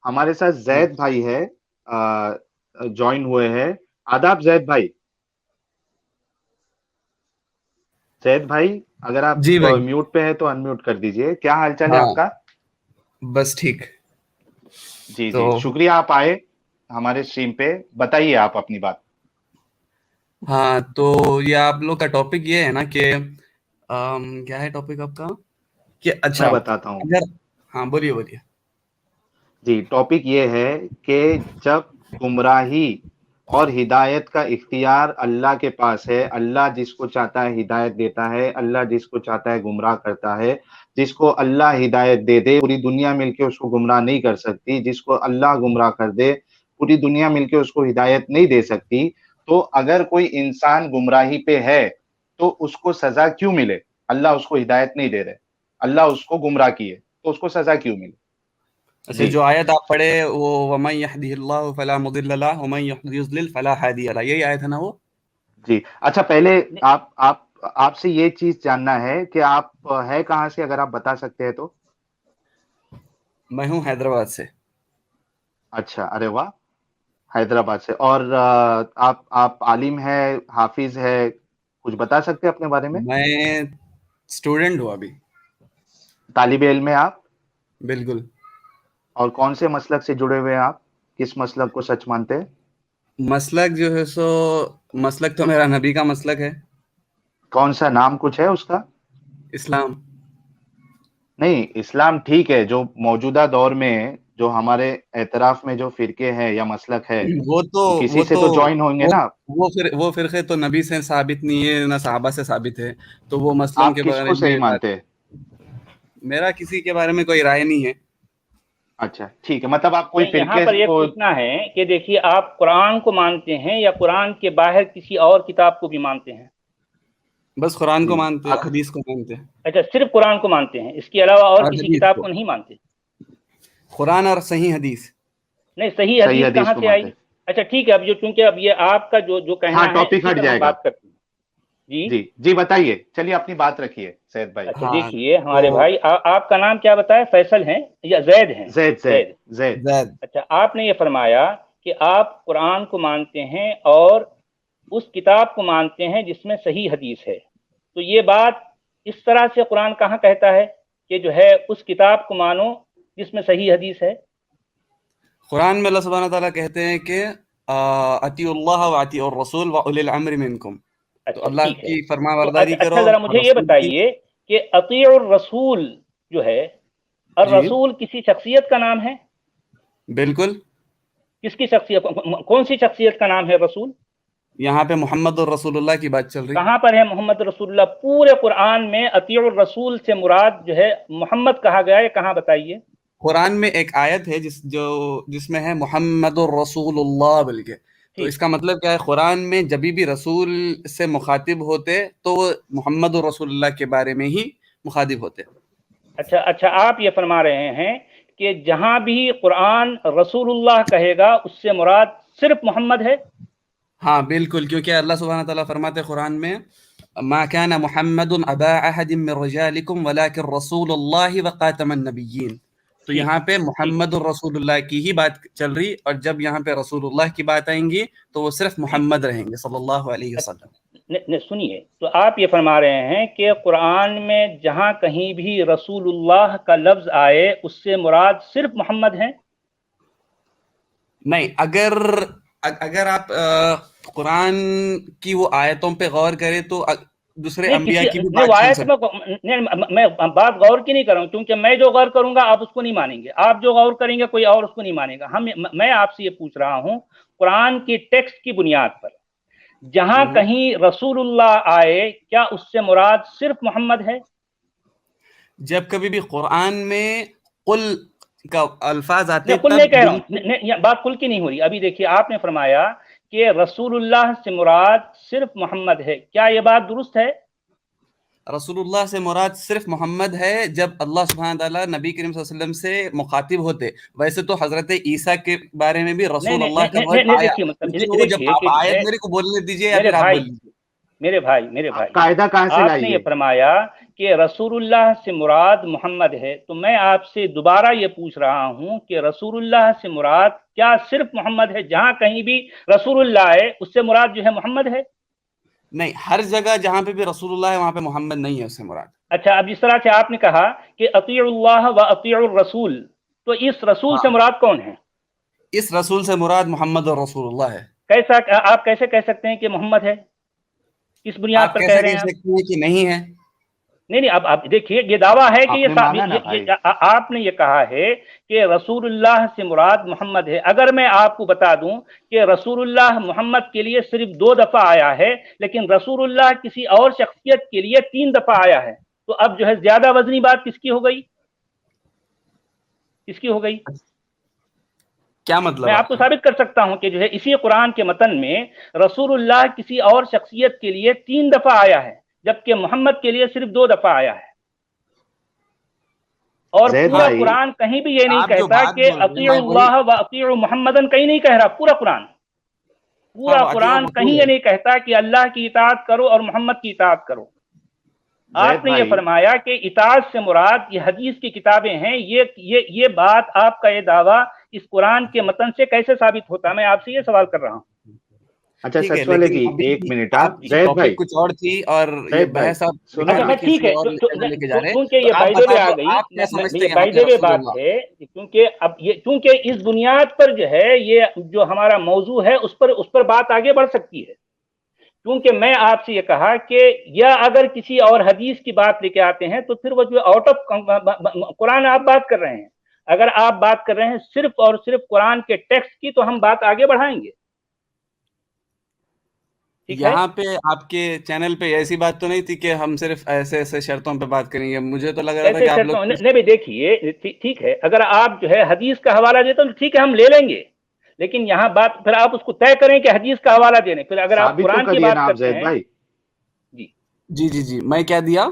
ہمارے ساتھ زید بھائی ہے، جوائن ہوئے ہیں. آداب زید بھائی. زید بھائی اگر آپ جی بھائی. میوٹ پہ ہیں تو انمیوٹ کر دیجئے. کیا حال چال ہے ہاں آپ کا؟ بس ٹھیک. جی تو جی، شکریہ آپ آئے ہمارے اسٹریم پہ. بتائیے آپ اپنی بات. ہاں، تو یہ آپ لوگ کا ٹاپک یہ ہے نا کہ کیا ہے ٹاپک آپ کا؟ کہ اچھا میں بتاتا ہوں. اگر ہاں بولیے بولیے. جی، ٹاپک یہ ہے کہ جب گمراہی اور ہدایت کا اختیار اللہ کے پاس ہے، اللہ جس کو چاہتا ہے ہدایت دیتا ہے، اللہ جس کو چاہتا ہے گمراہ کرتا ہے. جس کو اللہ ہدایت دے دے پوری دنیا مل کے اس کو گمراہ نہیں کر سکتی، جس کو اللہ گمراہ کر دے پوری دنیا مل کے اس کو ہدایت نہیں دے سکتی. تو اگر کوئی انسان گمراہی پہ ہے تو اس کو سزا کیوں ملے؟ اللہ اس کو ہدایت نہیں دے رہے، اللہ اس کو گمراہ کیے تو اس کو سزا کیوں ملے؟ اچھا، جی جو آیت آپ پڑھے وہ وَمَن يَهْدِهِ اللَّهُ فَلَا مُضِلَّ لَهُ وَمَن يُضْلِلْ فَلَا هَادِيَ لَهُ، یہی آیت ہے نا وہ؟ جی. اچھا پہلے آپ سے یہ چیز جاننا ہے کہ آپ ہے کہاں سے، اگر آپ بتا سکتے ہیں تو. میں ہوں حیدرآباد سے. اچھا، ارے واہ، حیدرآباد سے. اور آپ عالم ہے، حافظ ہے، کچھ بتا سکتے ہیں اپنے بارے میں؟ میں اسٹوڈنٹ ہوں ابھی. طالب علم ہیں آپ؟ بالکل. اور کون سے مسلک سے جڑے ہوئے ہیں آپ؟ کس مسلک کو سچ مانتے ہیں؟ مسلک جو ہے سو مسلک تو میرا نبی کا مسلک ہے. کون سا نام کچھ ہے اس کا؟ اسلام. نہیں، اسلام ٹھیک ہے. جو موجودہ دور میں جو ہمارے اعتراف میں جو فرقے ہیں یا مسلک ہے کسی سے تو جوائن ہوں گے نا آپ. وہ فرقے تو نبی سے ثابت نہیں ہے نہ صحابہ سے ثابت ہے، تو وہ مسلم آپ کے کس بارے کو صحیح میں مانتے ہیں؟ میرا کسی کے بارے میں کوئی رائے نہیں ہے. اچھا ٹھیک ہے، مطلب آپ کوئی نہیں، یہاں فرقے پر یہ کو. پوچھنا ہے کہ دیکھیے آپ قرآن کو مانتے ہیں یا قرآن کے باہر کسی اور کتاب کو بھی مانتے ہیں؟ بس قرآن کو جی مانتے، حدیث کو مانتے. اچھا، صرف قرآن کو مانتے ہیں، اس کے علاوہ اور اور کسی حدیث کتاب کو، کو نہیں مانتے؟ قرآن اور صحیح حدیث. نہیں، صحیح صحیح حدیث حدیث کہاں کو سے مانتے آئی؟ ہیں. اچھا ٹھیک ہے، اب چونکہ اب یہ آپ کا جو ہاں، کہنا ہے ٹاپک اسی ہٹ پر ہم جائے گا. بات کرتے ہیں. جی جی جی، بتائیے، چلیے اپنی بات رکھیے سید بھائی. اچھا ہاں دیکھیے تو ہمارے بھائی، آپ کا نام کیا بتایا؟ فیصل ہیں یا زید ہیں؟ زید زید زید. زید. زید. اچھا، آپ نے یہ فرمایا کہ آپ قرآن کو مانتے ہیں اور اس کتاب کو مانتے ہیں جس میں صحیح حدیث ہے. تو یہ بات اس طرح سے قرآن کہاں کہتا ہے کہ جو ہے اس کتاب کو مانو جس میں صحیح حدیث ہے؟ قرآن میں اللہ سبحانہ تعالیٰ کہتے ہیں کہ اطیعوا اللہ واطیعوا الرسول واولی الامر منکم، تو اچھا اللہ ٹھیک ہے. کی فرما تو برداری کرو اچھا ذرا اور مجھے یہ رسول کی. بتائیے کہ اطیع الرسول جو ہے، جی الرسول کسی شخصیت کا نام ہے؟ بالکل. کس کی شخصیت؟ کون سی شخصیت کا نام ہے رسول؟ یہاں پہ محمد الرسول اللہ کی بات چل رہی. کہاں پر ہے محمد رسول اللہ؟ پورے قرآن میں اطیع الرسول سے مراد جو ہے محمد کہا گیا ہے، کہاں بتائیے؟ قرآن میں ایک آیت ہے جس میں ہے محمد الرسول اللہ بول کے. تو ٹھیک. اس کا مطلب کیا ہے؟ قرآن میں جب بھی رسول سے مخاطب ہوتے تو وہ محمد الرسول اللہ کے بارے میں ہی مخاطب ہوتے. اچھا، آپ یہ فرما رہے ہیں کہ جہاں بھی قرآن رسول اللہ کہے گا اس سے مراد صرف محمد ہے؟ ہاں بالکل، کیونکہ اللہ سبحانہ تعالیٰ فرماتے قرآن میں ما كان محمد ابا احد من رجالکم ولکن رسول اللہ وخاتم النبیین. تو ٹھیک یہاں پہ ٹھیک. محمد الرسول اللہ کی ہی بات چل رہی، اور جب یہاں پہ رسول اللہ کی بات آئیں گی تو وہ صرف محمد رہیں گے صلی اللہ علیہ وسلم. سنیے، تو آپ یہ فرما رہے ہیں کہ قرآن میں جہاں کہیں بھی رسول اللہ کا لفظ آئے اس سے مراد صرف محمد ہیں؟ نہیں، اگر آپ قرآن کی وہ آیتوں پہ غور کریں تو دوسرے انبیاء کی بھی بات سن سکتے. میں بات غور کی نہیں کر رہا ہوں، کیونکہ میں جو غور کروں گا آپ اس کو نہیں مانیں گے، آپ جو غور کریں گے کوئی اور اس کو نہیں مانے گا. میں آپ سے یہ پوچھ رہا ہوں قرآن کی ٹیکسٹ کی بنیاد پر جہاں کہیں رسول اللہ آئے کیا اس سے مراد صرف محمد ہے؟ جب کبھی بھی قرآن میں قل کا الفاظ آتے میں قل تب نہیں کہہ رہا ہوں، بات قل کی نہیں ہو رہی. ابھی دیکھیے آپ نے فرمایا کہ رسول اللہ سے مراد صرف محمد ہے، کیا یہ بات درست ہے؟ رسول اللہ سے مراد صرف محمد ہے جب اللہ سبحانہ تعالیٰ نبی کریم صلی اللہ علیہ وسلم سے مخاطب ہوتے. ویسے تو حضرت عیسیٰ کے بارے میں بھی رسول اللہ کا ورڈ آیا، دیکھیے مطلب لیکن وہ جب آپ آیت میرے کو بولنے دیجئے یا میرے پھر آپ بھائی بول لیجیے. میرے بھائی آپ قاعدہ کہاں سے آپ نے یہ لائیے؟ فرمایا کہ رسول اللہ سے مراد محمد ہے، تو میں آپ سے دوبارہ یہ پوچھ رہا ہوں کہ رسول اللہ سے مراد کیا صرف محمد ہے؟ جہاں کہیں بھی رسول اللہ ہے اس سے مراد جو ہے محمد ہے؟ نہیں، ہر جگہ جہاں پہ بھی رسول اللہ ہے وہاں پہ محمد نہیں ہے اس سے مراد. اچھا، اب جس طرح سے آپ نے کہا کہ اطیع اللہ و اطیع الرسول، تو اس رسول سے مراد کون ہے؟ اس رسول سے مراد محمد اور رسول اللہ ہے. کیسا آپ کیسے کہہ سکتے ہیں کہ محمد ہے؟ کس بنیاد آپ پر کہہ کیسے رہے کہہ ہیں آپ؟ سکتے ہیں کہ نہیں ہے؟ نہیں، اب آپ دیکھیے، یہ دعویٰ ہے کہ آپ نے یہ کہا ہے کہ رسول اللہ سے مراد محمد ہے. اگر میں آپ کو بتا دوں کہ رسول اللہ محمد کے لیے صرف 2 دفعہ آیا ہے، لیکن رسول اللہ کسی اور شخصیت کے لیے 3 دفعہ آیا ہے، تو اب جو ہے زیادہ وزنی بات کس کی ہو گئی؟ کس کی ہو گئی؟ کیا مطلب؟ میں آپ کو ثابت کر سکتا ہوں کہ جو ہے اسی قرآن کے متن میں رسول اللہ کسی اور شخصیت کے لیے 3 دفعہ آیا ہے، جبکہ محمد کے لیے صرف 2 دفعہ آیا ہے. اور پورا قرآن کہیں بھی یہ نہیں کہتا کہ اطیع اللہ و اطیع محمدن، کہیں نہیں کہہ رہا. پورا قرآن کہیں یہ نہیں کہتا کہ اللہ کی اطاعت کرو اور محمد کی اطاعت کرو. آپ نے یہ فرمایا کہ اطاعت سے مراد یہ حدیث کی کتابیں ہیں. یہ بات، آپ کا یہ دعویٰ اس قرآن کے متن سے کیسے ثابت ہوتا ہے؟ میں آپ سے یہ سوال کر رہا ہوں. اچھا سچ والے جی، ایک منٹ، آپ زید بھائی کچھ اور تھی اور یہ بحث آپ ٹھیک ہے، کیونکہ یہ بائی دے وے آ گئی، یہ بائی دے وے بات ہے، کیونکہ اس بنیاد پر جو ہے یہ جو ہمارا موضوع ہے اس پر بات آگے بڑھ سکتی ہے. کیونکہ میں آپ سے یہ کہا کہ یا اگر کسی اور حدیث کی بات لے کے آتے ہیں تو پھر وہ جو آؤٹ آف قرآن آپ بات کر رہے ہیں. اگر آپ بات کر رہے ہیں صرف اور صرف قرآن کے ٹیکسٹ کی، تو ہم بات آگے بڑھائیں گے. یہاں پہ آپ کے چینل پہ ایسی بات تو نہیں تھی کہ ہم صرف ایسے شرطوں پہ بات کریں گے؟ مجھے تو لگ رہا تھا کہ آپ لوگ نہیں. دیکھیے ٹھیک ہے، اگر آپ جو ہے حدیث کا حوالہ دیتے تو ٹھیک ہے، ہم لے لیں گے، لیکن یہاں بات پھر آپ اس کو طے کریں کہ حدیث کا حوالہ دینے. پھر اگر آپ قرآن کی بات کرتے ہیں. جی میں کیا دیا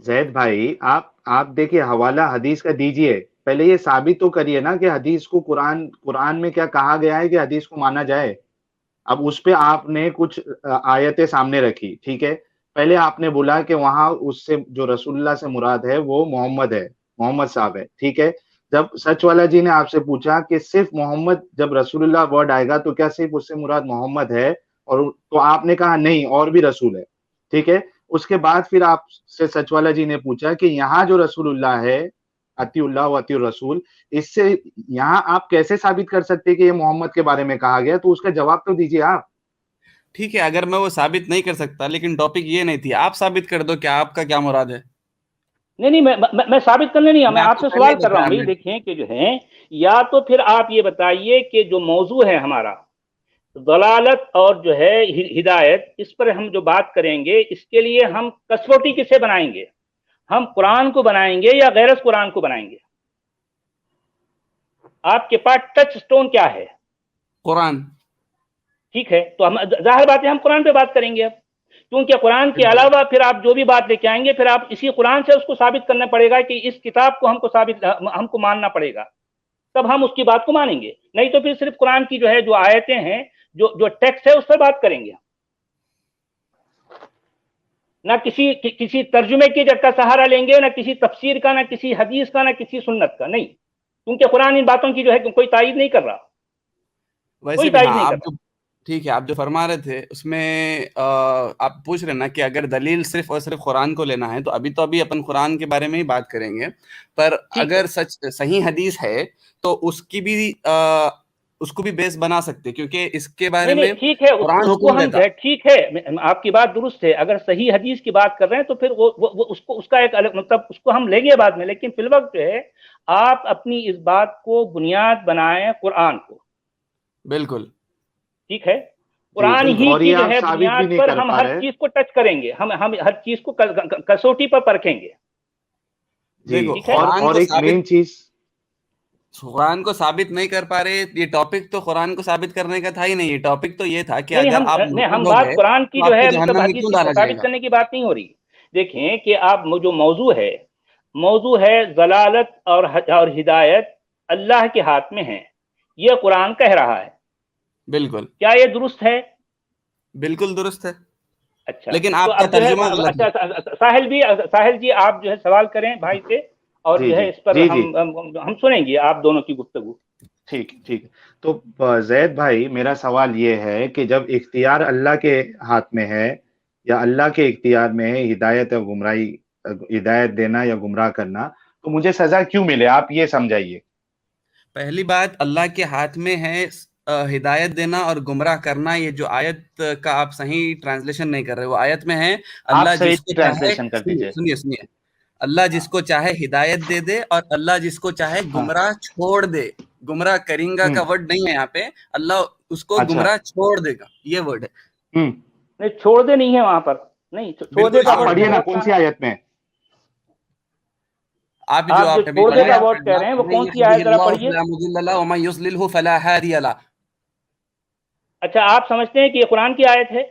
زید بھائی؟ آپ دیکھیے، حوالہ حدیث کا دیجئے، پہلے یہ ثابت تو کریے نا کہ حدیث کو قرآن میں کیا کہا گیا ہے کہ حدیث کو مانا جائے. اب اس پہ آپ نے کچھ آیتیں سامنے رکھی، ٹھیک ہے. پہلے آپ نے بولا کہ وہاں اس سے جو رسول اللہ سے مراد ہے وہ محمد ہے، محمد صاحب ہے، ٹھیک ہے. جب سچ والا جی نے آپ سے پوچھا کہ صرف محمد، جب رسول اللہ ورڈ آئے گا تو کیا صرف اس سے مراد محمد ہے؟ اور تو آپ نے کہا نہیں، اور بھی رسول ہے، ٹھیک ہے. اس کے بعد پھر آپ سے سچ والا جی نے پوچھا کہ یہاں جو رسول اللہ ہے، اطیع اللہ و اطیع الرسول، اس سے یہاں آپ کیسے ثابت کر سکتے کہ یہ محمد کے بارے میں کہا گیا؟ تو اس کا جواب تو دیجیے آپ. ٹھیک ہے، اگر میں وہ ثابت نہیں کر سکتا، لیکن ٹاپک یہ نہیں تھی، آپ ثابت کر دو کہ آپ کا کیا مراد ہے. نہیں، میں ثابت کرنے نہیں، میں آپ سے سوال کر رہا ہوں. بھائی دیکھیں کہ جو ہے، یا تو پھر آپ یہ بتائیے کہ جو موضوع ہے ہمارا ضلالت اور جو ہے ہدایت، اس پر ہم جو بات کریں گے، اس کے لیے ہم کسوٹی کسے بنائیں گے؟ ہم قرآن کو بنائیں گے یا غیر قرآن کو بنائیں گے؟ آپ کے پاس ٹچ سٹون کیا ہے؟ قرآن. ٹھیک ہے، تو ہم ظاہر بات ہے ہم قرآن پہ بات کریں گے. اب کیونکہ قرآن کے علاوہ پھر آپ جو بھی بات لے کے آئیں گے، پھر آپ اسی قرآن سے اس کو ثابت کرنا پڑے گا کہ اس کتاب کو ہم کو ماننا پڑے گا، تب ہم اس کی بات کو مانیں گے. نہیں تو پھر صرف قرآن کی جو ہے جو آیتیں ہیں، جو ٹیکسٹ ہے، اس پر بات کریں گے. نہ کسی ترجمے کی کا سہارا لیں گے، نہ کسی تفسیر کا، نہ کسی حدیث کا، نہ کسی سنت کا. نہیں، کیونکہ قرآن ان باتوں کی جو ہے کوئی تائید نہیں کر رہا. ویسے بھی ہاں، آپ ٹھیک ہے، آپ جو فرما رہے تھے اس میں آپ پوچھ رہے نا کہ اگر دلیل صرف اور صرف قرآن کو لینا ہے تو ابھی اپن قرآن کے بارے میں ہی بات کریں گے. پر اگر صحیح حدیث ہے تو اس کو بھی بیس بنا سکتے، کیونکہ اس کے بارے میں ٹھیک ہے، اس کو ہم ٹھیک ہے، آپ کی بات درست ہے. اگر صحیح حدیث کی بات کر رہے ہیں تو پھر اس کا ایک الگ مطلب، اس کو ہم لیں گے بعد میں. لیکن فی الوقت جو ہے آپ اپنی اس بات کو بنیاد بنائیں قرآن کو. بالکل ٹھیک ہے، قرآن ہی کی جو ہے بنیاد پر ہم ہر چیز کو ٹچ کریں گے، ہم ہر چیز کو کسوٹی پر پرکھیں گے. اور ایک مین چیز، قرآن کو ثابت نہیں کر پا رہے. یہ ٹاپک تو قرآن کو ثابت کرنے کا تھا ہی نہیں. یہ ٹاپک تو یہ تھا کہ اگر آپ ہم بات قرآن کی جو ہے مطلب حدیث کو ثابت کرنے کی بات نہیں ہو رہی. دیکھیں کہ آپ جو موضوع ہے ضلالت اور ہدایت اللہ کے ہاتھ میں ہے، یہ قرآن کہہ رہا ہے. بالکل. کیا یہ درست ہے؟ بالکل درست ہے. اچھا لیکن تو آپ کا اب جو ہے ترجمہ غلط ہے. اچھا ساحل جی آپ جو ہے سوال کریں بھائی سے، اور جی جو ہے جی اس پر جی جی ہم سنیں گے آپ دونوں کی گفتگو. ٹھیک ٹھیک. تو زید بھائی میرا سوال یہ ہے کہ جب اختیار اللہ کے ہاتھ میں ہے یا اللہ کے اختیار میں ہے ہدایت یا گمراہی، ہدایت دینا یا گمراہ کرنا، تو مجھے سزا کیوں ملے؟ آپ یہ سمجھائیے. پہلی بات اللہ کے ہاتھ میں ہے ہدایت دینا اور گمراہ کرنا. یہ جو آیت کا آپ صحیح ٹرانسلیشن نہیں کر رہے، وہ آیت میں ہے آپ اللہ صحیح جس کو چاہے، ٹرانسلیشن کر دیجئے. سنیے اللہ جس کو چاہے ہدایت دے دے اور اللہ جس کو چاہے ہاں. گمراہ چھوڑ دے. گمراہ کریں گا کا ورڈ نہیں ہے یہاں پہ، اللہ اس کو اچھا. گمراہ چھوڑ دے گا، یہ ورڈ ہے. نہیں چھوڑ دے نہیں ہے وہاں پر، نہیں چھوڑ دے بالکل کا آپ چھوڑ ورڈ دے. پڑھیے نا ورڈ کون کہاں سی ہے؟ آیت میں. آپ جو آپ جو ابھی چھوڑ دے پڑھے کا آپ ورڈ کہہ رہے ہیں وہ کون سی آیت ذرا پڑھیے. فلا مضل له ومن يضلله فلا هادي له. اچھا آپ سمجھتے ہیں کہ یہ قرآن کی آیت ہے؟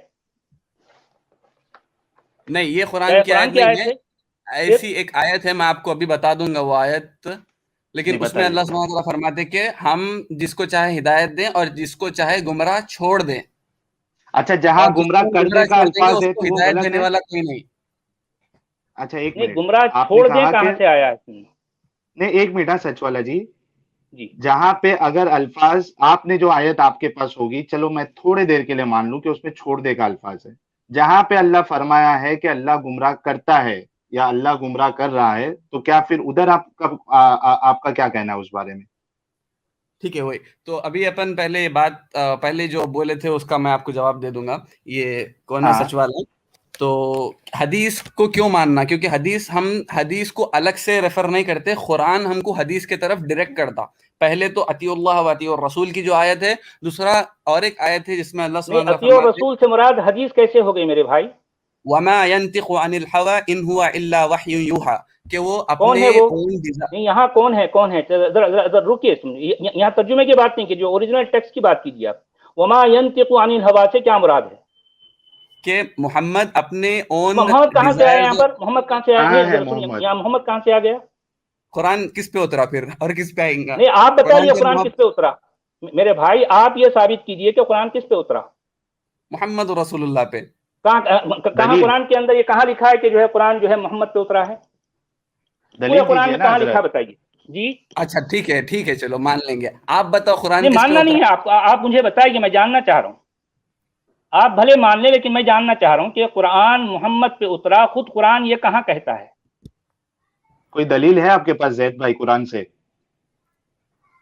نہیں یہ کیا قرآن یہ کی آیت نہیں ہے. ہے؟ ایسی ایک آیت ہے، میں آپ کو ابھی بتا دوں گا وہ آیت، لیکن جی اس میں بتائیے. اللہ سبحانہ وتعالیٰ فرماتے کہ ہم جس کو چاہے ہدایت دیں اور جس کو چاہے گمراہ چھوڑ دیں، اچھا جہاں اور جس کو گمراہ ہم کرنے گمراہ کا چھوڑ دیں گے الفاظ اس ہے کو تو وہ ہدایت غلط دینے ہے. والا کوئی نہیں. اچھا ایک نہیں منٹ. گمراہ آپ نے چھوڑ دیں کہا کہ کہاں سے آیا ہے اس میں؟ نہیں، ایک منٹ سچ والا جی. جی جہاں پہ اگر الفاظ آپ نے جو آیت آپ کے پاس ہوگی، چلو میں تھوڑے دیر کے لیے مان لوں کہ اس میں چھوڑ دے کا الفاظ ہے، جہاں پہ اللہ فرمایا ہے کہ اللہ گمراہ کرتا ہے یا اللہ گمراہ کر رہا ہے، تو کیا پھر ادھر آپ کا کیا کہنا ہے اس بارے میں؟ ٹھیک ہے وہی تو ابھی اپن پہلے بات پہلے جو بولے تھے اس کا میں آپ کو جواب دے دوں گا. یہ کون ہے ہاں. سچ والا؟ تو حدیث کو کیوں ماننا؟ کیونکہ ہم حدیث کو الگ سے ریفر نہیں کرتے، قرآن ہم کو حدیث کی طرف ڈائریکٹ کرتا. پہلے تو اطیع اللہ و اطیع الرسول کی جو آیت ہے، دوسرا اور ایک آیت ہے جس میں اللہ نہیں سبحانہ وتعالیٰ اطیع فرماتے رسول سے مراد حدیث کیسے ہو گئی میرے بھائی؟ وما ينطق عن الهوى ان هو الا وحی یوحى، کہ وہ کون اپنے ہے وہ؟ اون نہیں یہاں کون ہے ذرا رکیے، یہاں ترجمے کی بات نہیں کیجیے، اوریجنل ٹیکسٹ کی بات کیجیے آپ. وما ينطق عن الهوى سے کیا مراد ہے؟ کہ محمد اپنے اون محمد کہاں سے آیا یہاں ڈیزائرز. پر؟ محمد کہاں سے آیا؟ کہاں نہیں ہے ذرا سنیے، محمد؟ یہاں محمد کہاں سے آ گیا؟ قرآن کس پہ اترا پھر اور کس پہ آئیں گا؟ نہیں آپ قرآن بتائیے سے قرآن کس پہ اترا. میرے بھائی آپ یہ ثابت کیجئے کہ قرآن کس پہ اترا. محمد رسول اللہ پہ. کہاں دلیل قرآن کے اندر یہ کہاں لکھا ہے کہ جو ہے قرآن جو ہے محمد پہ اترا ہے؟ پورے دلیل قرآن دیجئے میں نا کہاں لکھا حضرت. بتائیے. جی اچھا ٹھیک ہے چلو مان لیں گے. آپ بتاؤ قرآن نہیں کس پہ ماننا اترا؟ نہیں ہے آپ مجھے بتائیے، میں جاننا چاہ رہا ہوں. آپ بھلے مان لیں لیکن میں جاننا چاہ رہا ہوں کہ قرآن محمد پہ اترا، خود قرآن یہ کہاں کہتا ہے؟ کوئی دلیل ہے آپ کے پاس زید بھائی قرآن سے؟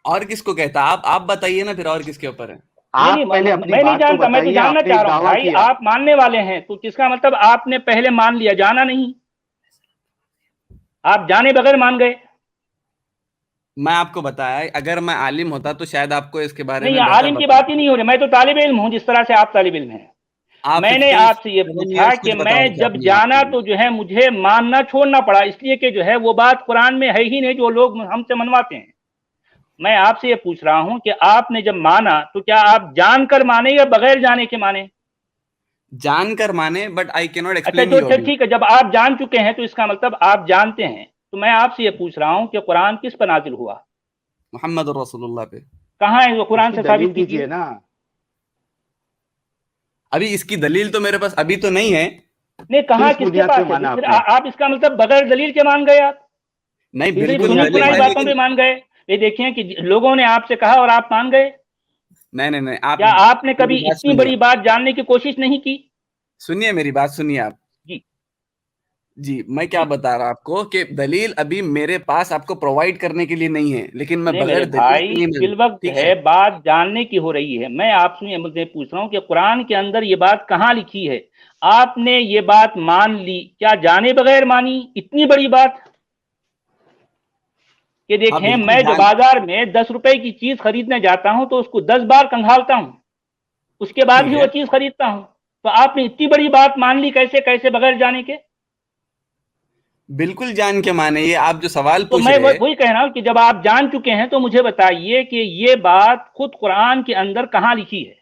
اور کس کو کہتا؟ آپ بتائیے نا پھر اور کس کے اوپر ہے. نہیں آپ پہلے اپنی میں نہیں بات تو جانتا، میں تو بتائیے. جاننا آپ نے چاہ ایک رہا ہوں دعویٰ بھائی. کیا. آپ ماننے والے ہیں تو جس کا مطلب آپ نے پہلے مان لیا، جانا نہیں. آپ جانے بغیر مان گئے. میں آپ کو بتایا اگر میں عالم ہوتا تو شاید آپ کو اس کے بارے نہیں میں بہتر عالم کی بتا بات ہی نہیں ہو رہی، میں تو طالب علم ہوں جس طرح سے آپ طالب علم ہیں. آپ میں نے آپ سے یہ 57 پوچھا ایئرس کہ کچھ بتا میں رہے تھے جب اپنے آپ جانا کے لیے. تو جو ہے مجھے ماننا چھوڑنا پڑا، اس لیے کہ جو ہے وہ بات قرآن میں ہے ہی نہیں جو لوگ ہم سے منواتے ہیں. میں آپ سے یہ پوچھ رہا ہوں کہ آپ نے جب مانا تو کیا آپ جان کر مانے یا بغیر جانے کے مانے؟ جان کر مانے، بٹ آئی کی ناٹ اچھا ایکسپلین جو یو ابھی. ٹھیک ہے، جب آپ جان چکے ہیں تو اس کا مطلب آپ جانتے ہیں. تو میں آپ سے یہ پوچھ رہا ہوں کہ قرآن کس پر نازل ہوا؟ محمد رسول اللہ پہ. کہاں ہے وہ؟ اس قرآن کی سے دلیل ثابت کیجیے. دیجئے نا. ابھی اس کی دلیل تو میرے پاس ابھی تو نہیں ہے. نہیں کہاں کس کس کے بنیاد پہ پاس ہے؟ مانا پھر آپ نے؟ آپ اس کا مطلب بغیر دلیل کے مان گئے آپ؟ نہیں پھر کس بالکل سنی بنیاد پہ دلیل سنائی ہے مانا؟ باتوں لیکن پہ مان گئے. یہ دیکھیں کہ لوگوں نے آپ سے کہا اور آپ مان گئے. نہیں آپ کیا آپ نے میری کبھی بات اتنی سنیے. بڑی بات جاننے کی کوشش نہیں کی؟ سنیے میری بات سنیے آپ. جی جی میں کیا جی بتا رہا آپ کو کہ دلیل ابھی میرے پاس آپ کو پرووائڈ کرنے کے لیے نہیں ہے، لیکن میں نہیں بغیر میرے دلیل بھائی کے نہیں فی مانتا. الوقت ٹھیک ہے بات جاننے کی ہو رہی ہے. میں آپ سے مجھے پوچھ رہا ہوں کہ قرآن کے اندر یہ بات کہاں لکھی ہے؟ آپ نے یہ بات مان لی، کیا جانے بغیر مانی؟ اتنی بڑی بات کہ ہاں دیکھیں بالکل میں جو جان. بازار میں 10 روپے کی چیز خریدنے جاتا ہوں تو اس کو 10 بار کنگھالتا ہوں، اس کے بعد ٹھیک ہی ہے وہ چیز خریدتا ہوں. تو آپ نے اتنی بڑی بات مان لی کیسے بغیر جانے کے؟ بالکل جان کے مانے. یہ آپ جو سوال تو پوچھ میں رہے وہی کہہ رہا ہوں کہ جب آپ جان چکے ہیں تو مجھے بتائیے کہ یہ بات خود قرآن کے اندر کہاں لکھی ہے؟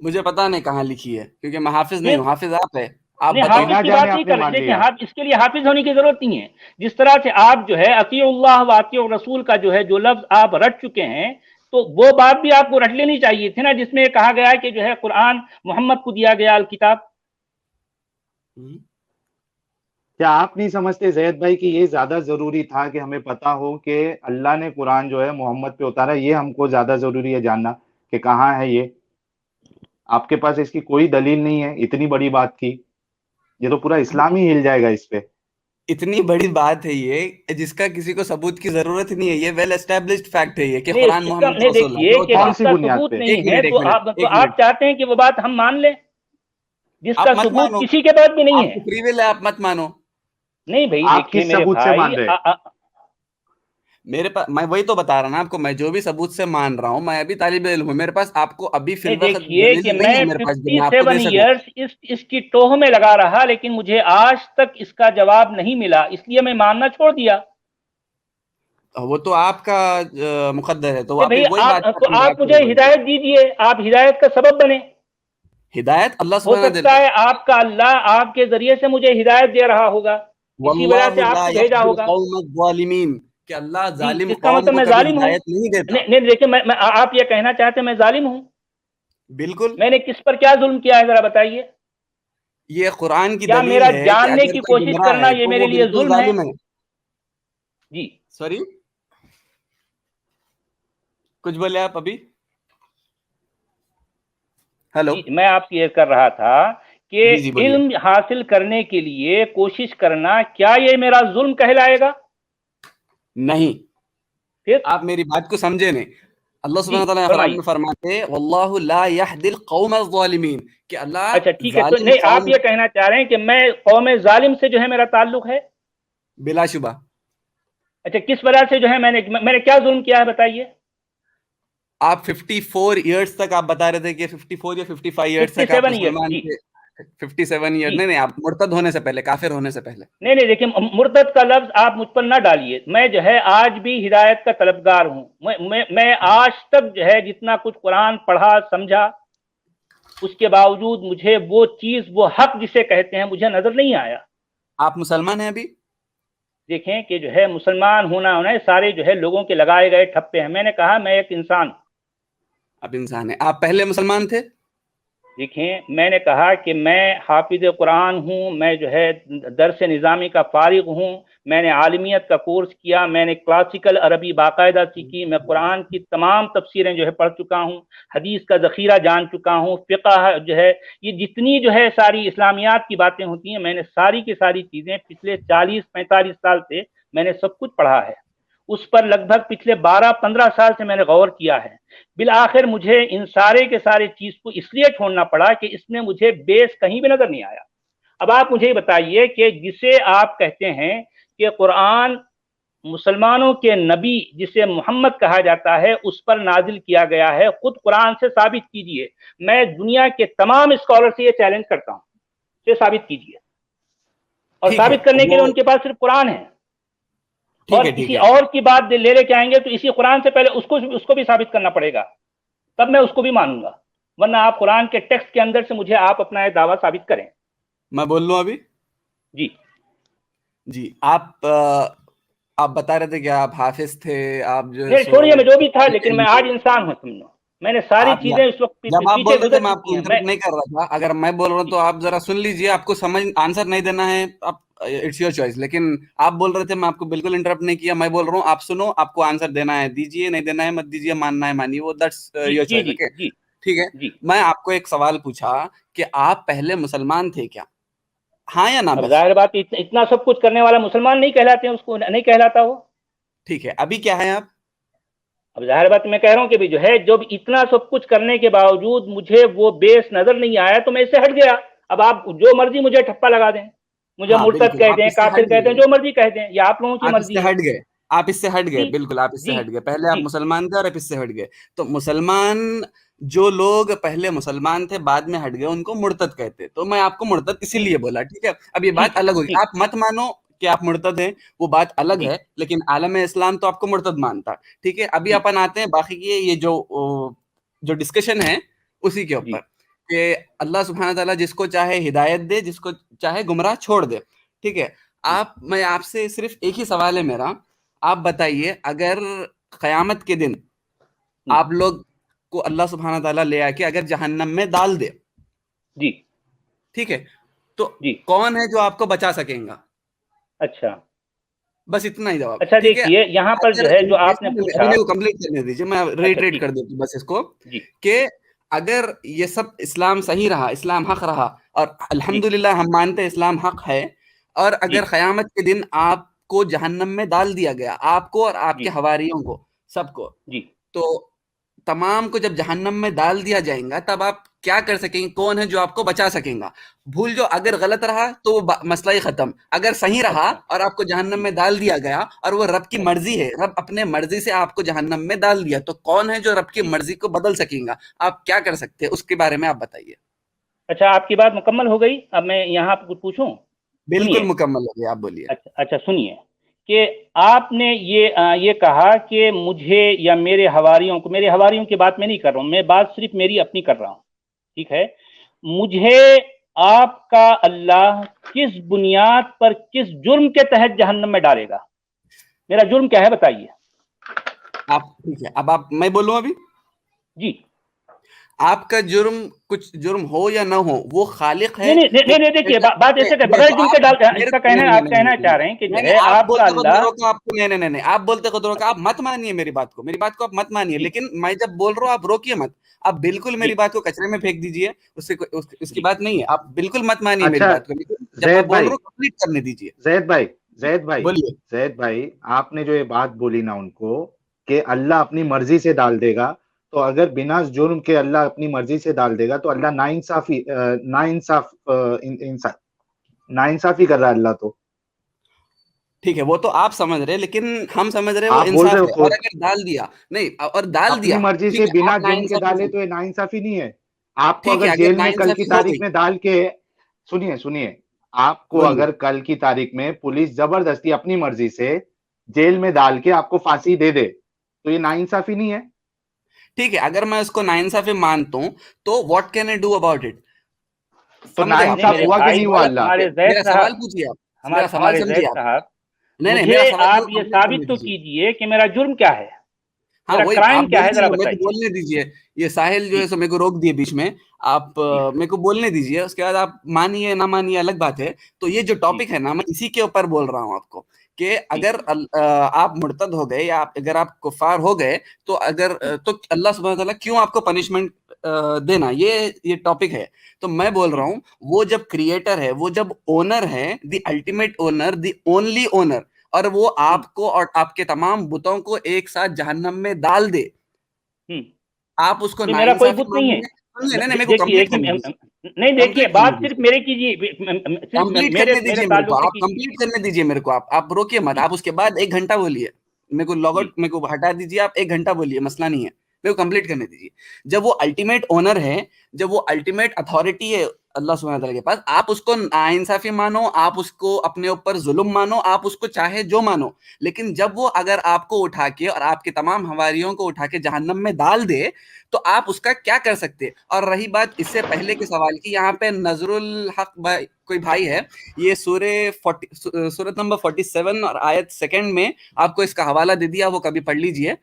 مجھے پتا نہیں کہاں لکھی ہے کیونکہ میں حافظ نہیں پھر ہوں. حافظ آپ ہے، آپ نہیں بتائیں. حافظ بنا کی جانے بات نہیں آپ نے کر رہے، مان دیکھیں لیا. اس کے لیے حافظ ہونے کی ضرورت نہیں ہے. جس طرح سے آپ جو ہے اطیع اللہ و اطیع الرسول کا جو ہے جو لفظ آپ رٹ چکے ہیں، تو وہ بات بھی آپ کو رٹ لینی چاہیے تھی نا جس میں کہا گیا کہ جو ہے قرآن محمد کو دیا گیا الکتاب. کیا آپ نہیں سمجھتے زید بھائی کہ یہ زیادہ ضروری تھا کہ ہمیں پتا ہو کہ اللہ نے قرآن جو ہے محمد پہ اتارا؟ یہ ہم کو زیادہ ضروری ہے جاننا کہ کہاں ہے یہ. آپ کے پاس اس کی کوئی دلیل نہیں ہے اتنی بڑی بات کی. یہ تو پورا اسلام ہی ہل جائے گا اس پہ. اتنی بڑی بات ہے یہ جس کا کسی کو ثبوت کی ضرورت نہیں ہے. یہ ویل اسٹیبلشڈ فیکٹ ہے یہ کہ قرآن محمد نہیں دیکھیے کہ کون جس سی کا بنیاد ثبوت پہ؟ نہیں ہے تو آپ چاہتے ہیں کہ وہ بات ہم مان لیں جس کا ثبوت کسی کے پاس بھی نہیں ہے. فری ول ہے، آپ مت مانو. نہیں بھائی آپ دیکھیے کس میرے ثبوت سے مان بھائی، رہے؟ میرے پاس میں وہی تو بتا رہا نا آپ کو، میں جو بھی ثبوت سے مان رہا ہوں، میں ابھی طالب علم ہوں، میرے پاس آپ کو ابھی فی الوقت دیکھیے کہ نہیں میں ہے میرے پاس جو میں آپ کو دے 57 سکوں. ایئرس اس کی ٹوہ میں لگا رہا لیکن مجھے آج تک اس کا جواب نہیں ملا، اس لیے میں ماننا چھوڑ دیا. وہ تو آپ کا مقدر ہے. تو بھائی وہی بات تو آپ مجھے ہدایت دیجئے، آپ ہدایت کا سبب بنے. ہدایت اللہ ہو سبحانہ سکتا ہے آپ کا اللہ آپ کے ذریعے سے مجھے ہدایت دے رہا ہوگا، اسی وجہ سے آپ کو بھیجا ہوگا. کہ اللہ ظالم اس کا قوم مطلب کو میں کبھی ظالم ہوں؟ ہدایت نہیں دیتا. نہیں دیکھیں، آپ یہ کہنا چاہتے ہیں میں ظالم ہوں؟ بالکل. میں نے کس پر کیا ظلم کیا ہے ذرا بتائیے. یہ قرآن کی کیا دلیل میرا ہے کہ جاننے اگر کی کوئی کوشش گمراہ کرنا ہے یہ تو میرے وہ لیے بالکل ظلم ہے؟ ظالم ہے. جی سوری کچھ بولے آپ ابھی؟ ہیلو. جی میں آپ سے یہ کر رہا تھا کہ جی بولیے. علم حاصل کرنے کے لیے کوشش کرنا کیا یہ میرا ظلم کہلائے گا؟ نہیں، پھر آپ میری بات کو سمجھے نہیں. اللہ جی سبحانہ تعالیٰ قرآن فرمائیے. میں فرماتے واللہ لا یہدی القوم الظالمین کہ اللہ اچھا ٹھیک ہے، تو ظالم نہیں آپ قوم. یہ کہنا چاہ رہے ہیں کہ میں قوم ظالم سے جو ہے میرا تعلق ہے؟ بلا شبہ. اچھا کس وجہ سے جو ہے میں نے کیا ظلم کیا ہے بتائیے. آپ 54 ایئرس تک آپ بتا رہے تھے کہ 54 یا 55 ایئرس تک آپ 57 ایئر مسلمان جی تھے. 57 ایئر جی نہیں آپ مرتد ہونے سے پہلے، کافر ہونے سے پہلے. نہیں دیکھیں مرتد کا لفظ آپ مجھ پر نہ ڈالیے. میں جو ہے آج بھی ہدایت کا طلبگار ہوں. میں آج تک جو ہے جتنا کچھ قرآن پڑھا سمجھا اس کے باوجود مجھے وہ چیز، وہ حق جسے کہتے ہیں، مجھے نظر نہیں آیا. آپ مسلمان ہیں ابھی؟ دیکھیں کہ جو ہے مسلمان ہونا سارے جو ہے لوگوں کے لگائے گئے ٹھپے ہیں. میں نے کہا میں ایک انسان ہوں. آپ انسان ہیں. آپ پہلے مسلمان تھے؟ دیکھیں میں نے کہا کہ میں حافظ قرآن ہوں، میں جو ہے درس نظامی کا فارغ ہوں، میں نے عالمیت کا کورس کیا، میں نے کلاسیکل عربی باقاعدہ سیکھی، میں قرآن کی تمام تفسیریں جو ہے پڑھ چکا ہوں، حدیث کا ذخیرہ جان چکا ہوں، فقہ جو ہے یہ جتنی جو ہے ساری اسلامیات کی باتیں ہوتی ہیں میں نے ساری کی ساری چیزیں پچھلے 40-45 سال سے میں نے سب کچھ پڑھا ہے. اس پر لگ بھگ پچھلے 12-15 سال سے میں نے غور کیا ہے. بالآخر مجھے ان سارے کے سارے چیز کو اس لیے چھوڑنا پڑا کہ اس میں مجھے بیس کہیں بھی نظر نہیں آیا. اب آپ مجھے بتائیے کہ جسے آپ کہتے ہیں کہ قرآن مسلمانوں کے نبی جسے محمد کہا جاتا ہے اس پر نازل کیا گیا ہے، خود قرآن سے ثابت کیجئے. میں دنیا کے تمام اسکالر سے یہ چیلنج کرتا ہوں کہ ثابت کیجئے، اور ثابت کرنے کے لیے ان کے پاس صرف قرآن ہے. اور کسی اور کی بات لے کے آئیں گے تو اسی قرآن سے پہلے اس کو بھی ثابت کرنا پڑے گا، تب میں اس کو بھی مانوں گا. ورنہ آپ قرآن کے ٹیکسٹ کے اندر سے مجھے آپ اپنا یہ دعویٰ ثابت کریں. میں بول لوں ابھی؟ جی جی. آپ بتا رہے تھے کہ آپ حافظ تھے، آپ جو چھوڑیے میں جو بھی تھا، لیکن میں آج انسان ہوں. سمجھو میں نے ساری چیزیں اس وقت جب آپ پیچھے بول رہے تھے گزر میں آپ کو چکی ہیں. انٹرپٹ نہیں کر رہا تھا. اگر میں بول رہا ہوں تو آپ ذرا سن لیجئے. آپ کو سمجھ آنسر نہیں دینا ہے، اٹس یور چوائس. لیکن آپ بول رہے تھے، میں آپ کو بالکل انٹرپٹ نہیں کیا. میں بول رہا ہوں آپ سنو، آپ کو آنسر دینا ہے دیجئے، نہیں دینا ہے مت دیجئے، ماننا ہے مانیے، وہ دیٹس یور چوائس. اوکے ٹھیک ہے. میں آپ کو ایک سوال پوچھا کہ آپ پہلے مسلمان تھے کیا؟ ہاں یا نہ؟ اب بس ظاہر بات اتنا سب کچھ کرنے والا مسلمان نہیں کہلاتے ہیں، اس کو نہیں کہلاتا وہ. ٹھیک ہے. ابھی کیا ہے آپ؟ اب ظاہر بات میں کہہ رہا ہوں کہ جو ہے جب اتنا سب کچھ کرنے کے باوجود مجھے وہ بیس نظر نہیں آیا تو میں اس سے ہٹ گیا. اب آپ جو مرضی مجھے ٹھپا لگا دیں، مجھے مرتد کہہ دیں، کافر کہہ دیں، جو مرضی کہہ دیں، یہ آپ لوگوں کی آپ اس سے مرضی ہے. ہٹ گئے. آپ اس سے ہٹ گئے. جی بالکل آپ اس سے جی ہٹ گئے. پہلے آپ جی مسلمان تھے اور آپ اس سے ہٹ گئے. تو مسلمان جو لوگ پہلے مسلمان تھے بعد میں ہٹ گئے ان کو مرتد کہتے. تو میں آپ کو مرتد اسی لیے بولا. ٹھیک ہے. اب یہ بات الگ ہوگی. آپ مت مانو کہ آپ مرتد ہیں، وہ بات الگ ہے، لیکن عالم اسلام تو آپ کو مرتد مانتا. ٹھیک ہے. ابھی اپن آتے ہیں باقی کی یہ جو ڈسکشن ہے اسی کے اوپر کہ اللہ سبحانہ تعالیٰ جس کو چاہے ہدایت دے، جس کو چاہے گمراہ چھوڑ دے. ٹھیک ہے. میں آپ سے صرف ایک ہی سوال ہے میرا. آپ بتائیے اگر قیامت کے دن آپ لوگ کو اللہ سبحانہ تعالیٰ لے آ کے اگر جہنم میں ڈال دے جی ٹھیک ہے تو جی کون ہے جو آپ کو بچا سکیں گا؟ اچھا بس اتنا ہی جواب. اچھا ٹھیک ہے دیکھیے یہاں پر جو ہے جو آپ نے ابھی پوچھا. میرے کو کمپلیٹ کرنے دیجیے, میں اچھا ریٹریٹ ٹھیک کر دیتا ہوں بس اس کو جی کہ اگر یہ سب اسلام صحیح رہا, اسلام حق رہا, اور الحمدللہ ہم مانتے اسلام حق ہے, اور جی اگر قیامت کے دن آپ کو جہنم میں ڈال دیا گیا, آپ کو اور آپ جی کے حواریوں کو سب کو, جی تو تمام کو جب جہنم میں ڈال دیا جائیں گا تب آپ کیا کر سکیں گے؟ کون ہے جو آپ کو بچا سکیں گا؟ بھول جو اگر غلط رہا تو وہ مسئلہ ہی ختم, اگر صحیح رہا اچھا اور آپ کو جہنم میں ڈال دیا گیا اور وہ رب کی مرضی ہے, رب اپنے مرضی سے آپ کو جہنم میں ڈال دیا, تو کون ہے جو رب کی مرضی کو بدل سکیں گا؟ آپ کیا کر سکتے ہیں اس کے بارے میں آپ بتائیے. اچھا آپ کی بات مکمل ہو گئی, اب میں یہاں پہ کچھ پوچھوں؟ بالکل سنیے. مکمل ہو گیا, آپ بولیے. اچھا سنیے کہ آپ نے یہ کہا کہ مجھے یا میرے حواریوں کو, میرے حواریوں کی بات میں نہیں کر رہا ہوں, میں بات صرف میری اپنی کر رہا ہوں, ٹھیک ہے, مجھے آپ کا اللہ کس بنیاد پر کس جرم کے تحت جہنم میں ڈالے گا؟ میرا جرم کیا ہے بتائیے آپ. ٹھیک ہے, اب آپ, میں بولوں ابھی. جی. آپ کا جرم کچھ جرم ہو یا نہ ہو, وہ خالق ہے. نہیں دیکھیے بات ایسے کہ بغیر جرم کے ڈال, اس کا کہنا آپ کہنا چاہ رہے ہیں کہ جو ہے آپ آپ کا بولتے اللہ. خود آپ کو, نہیں, آپ بولتے خود روکا, آپ مت مانیے میری بات کو, آپ مت مانیے, جی لیکن میں جب بول رہا ہوں آپ روکیے مت. آپ بالکل جی میری بات کو کچرے میں پھینک دیجیے, اس کی جی بات نہیں ہے, آپ بالکل مت مانیے میری اچھا بات کو, لیکن جب میں زید بول رہا بھائی, ہوں کمپلیٹ کرنے دیجیے. بولیے. زید بھائی آپ نے جو یہ بات بولی نا ان کو کہ اللہ اپنی مرضی سے ڈال دے گا, تو اگر بنا جرم کے اللہ اپنی مرضی سے ڈال دے گا تو اللہ ناانصافی کر رہا ہے اللہ. تو ٹھیک ہے, وہ تو آپ سمجھ رہے, لیکن ہم سمجھ رہے وہ آپ بول رہے انصاف ہو ہے. اور خود اگر ڈال دیا, نہیں, اور ڈال اپنی دیا, مرضی ٹھیک سے ہے, بنا آپ جرم کے ڈالے ناانصافی, تو یہ ناانصافی نہیں ہے. آپ کو ٹھیک اگر ہے, جیل اگر میں کل کی ناانصافی ہو تاریخ گئی, میں ڈال کے, سنیے, آپ کو بولیے. اگر کل کی تاریخ میں پولیس زبردستی اپنی مرضی سے جیل میں ڈال کے آپ کو پھانسی دے دے تو یہ ناانصافی نہیں ہے؟ ٹھیک ہے, اگر میں اس کو ناانصافی مانتا ہوں تو what can I do about it? تو سمجھے آپ ناانصاف میرے ہوا کہ بھائی نہیں ہوا اللہ؟ ہمارے میرا زید صاحب سوال پوچھیے, آپ میرا سوال ہمارے سمجھیے زید آپ. صاحب, نہیں, مجھے میرا سوال میرے آپ کو یہ کمپلیٹ کرنے ثابت تو دیجیے. کیجئے کہ میرا جرم کیا ہے, ہاں میرا وہی آپ کرائم کیا بول ہے, ذرا دیجیے, میرے کو بتائیے. بولنے دیجیے. یہ ساحل جو جی ہے سو میرے کو روک دیے بیچ میں, آپ جی میرے کو بولنے دیجیے, اس کے بعد آپ مانیے نہ مانیے الگ بات ہے. تو یہ جو جی ٹاپک ہے نا, میں اسی کے اوپر بول رہا ہوں آپ کو کہ جی اگر آپ مرتد ہو گئے یا اگر آپ کفار ہو گئے تو تو اللہ سبحانہ تعالیٰ کیوں آپ کو پنشمنٹ دینا, یہ ٹاپک ہے. تو میں بول رہا ہوں وہ جب کریٹر ہے, وہ جب اونر ہے, the ultimate owner, the only owner, اور وہ آپ کو اور آپ کے تمام بتوں کو ایک ساتھ جہنم میں ڈال دے, آپ اس کو نہیں میرا کوئی ناانصافی بت نہیں مانیں ہے. گے؟ نہیں, میرے کو دیکھیے کمپلیٹ کرنے دیجیے, نہیں دیکھیے کمپلیٹ کرنے بات صرف دیجیے, میرے کیجیے, صرف کمپلیٹ میرے کرنے میرے دیجیے میرے کو, تعلق سے آپ کیجیے. کمپلیٹ کرنے دیجیے میرے کو, آپ روکیے مت. جی آپ اس کے بعد 1 گھنٹہ بولیے, میرے کو لاگ جی آؤٹ, میرے کو ہٹا دیجیے, آپ 1 گھنٹہ بولیے, مسئلہ نہیں ہے, میرے کو کمپلیٹ کرنے دیجیے. جب وہ الٹیمیٹ اونر ہے, جب وہ الٹیمیٹ اتھارٹی ہے اللہ سبحانہ تعالیٰ کے پاس, آپ اس کو ناانصافی مانو, آپ اس کو اپنے اوپر ظلم مانو, آپ اس کو چاہے جو مانو, لیکن جب وہ اگر آپ کو اٹھا کے اور آپ کے تمام حواریوں کو اٹھا کے جہنم میں ڈال دے تو آپ اس کا کیا کر سکتے؟ اور رہی بات اس سے پہلے کے سوال کی, یہاں پہ نظر الحق کوئی بھائی ہے, یہ سورۃ نمبر 47 اور آیت 2 میں آپ کو اس کا حوالہ دے دیا, وہ کبھی پڑھ لیجئے,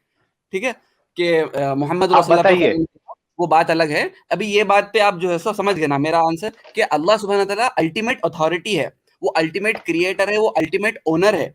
ٹھیک ہے, کہ محمد آپ رسول اللہ بتائیے. پہ وہ بات الگ ہے. ابھی یہ بات پہ آپ جو ہے سو سمجھ گئے نا میرا آنسر, کہ اللہ سبحانہ تعالیٰ الٹیمیٹ اتھارٹی ہے, وہ الٹیمیٹ کریٹر ہے, وہ الٹیمیٹ اونر ہے,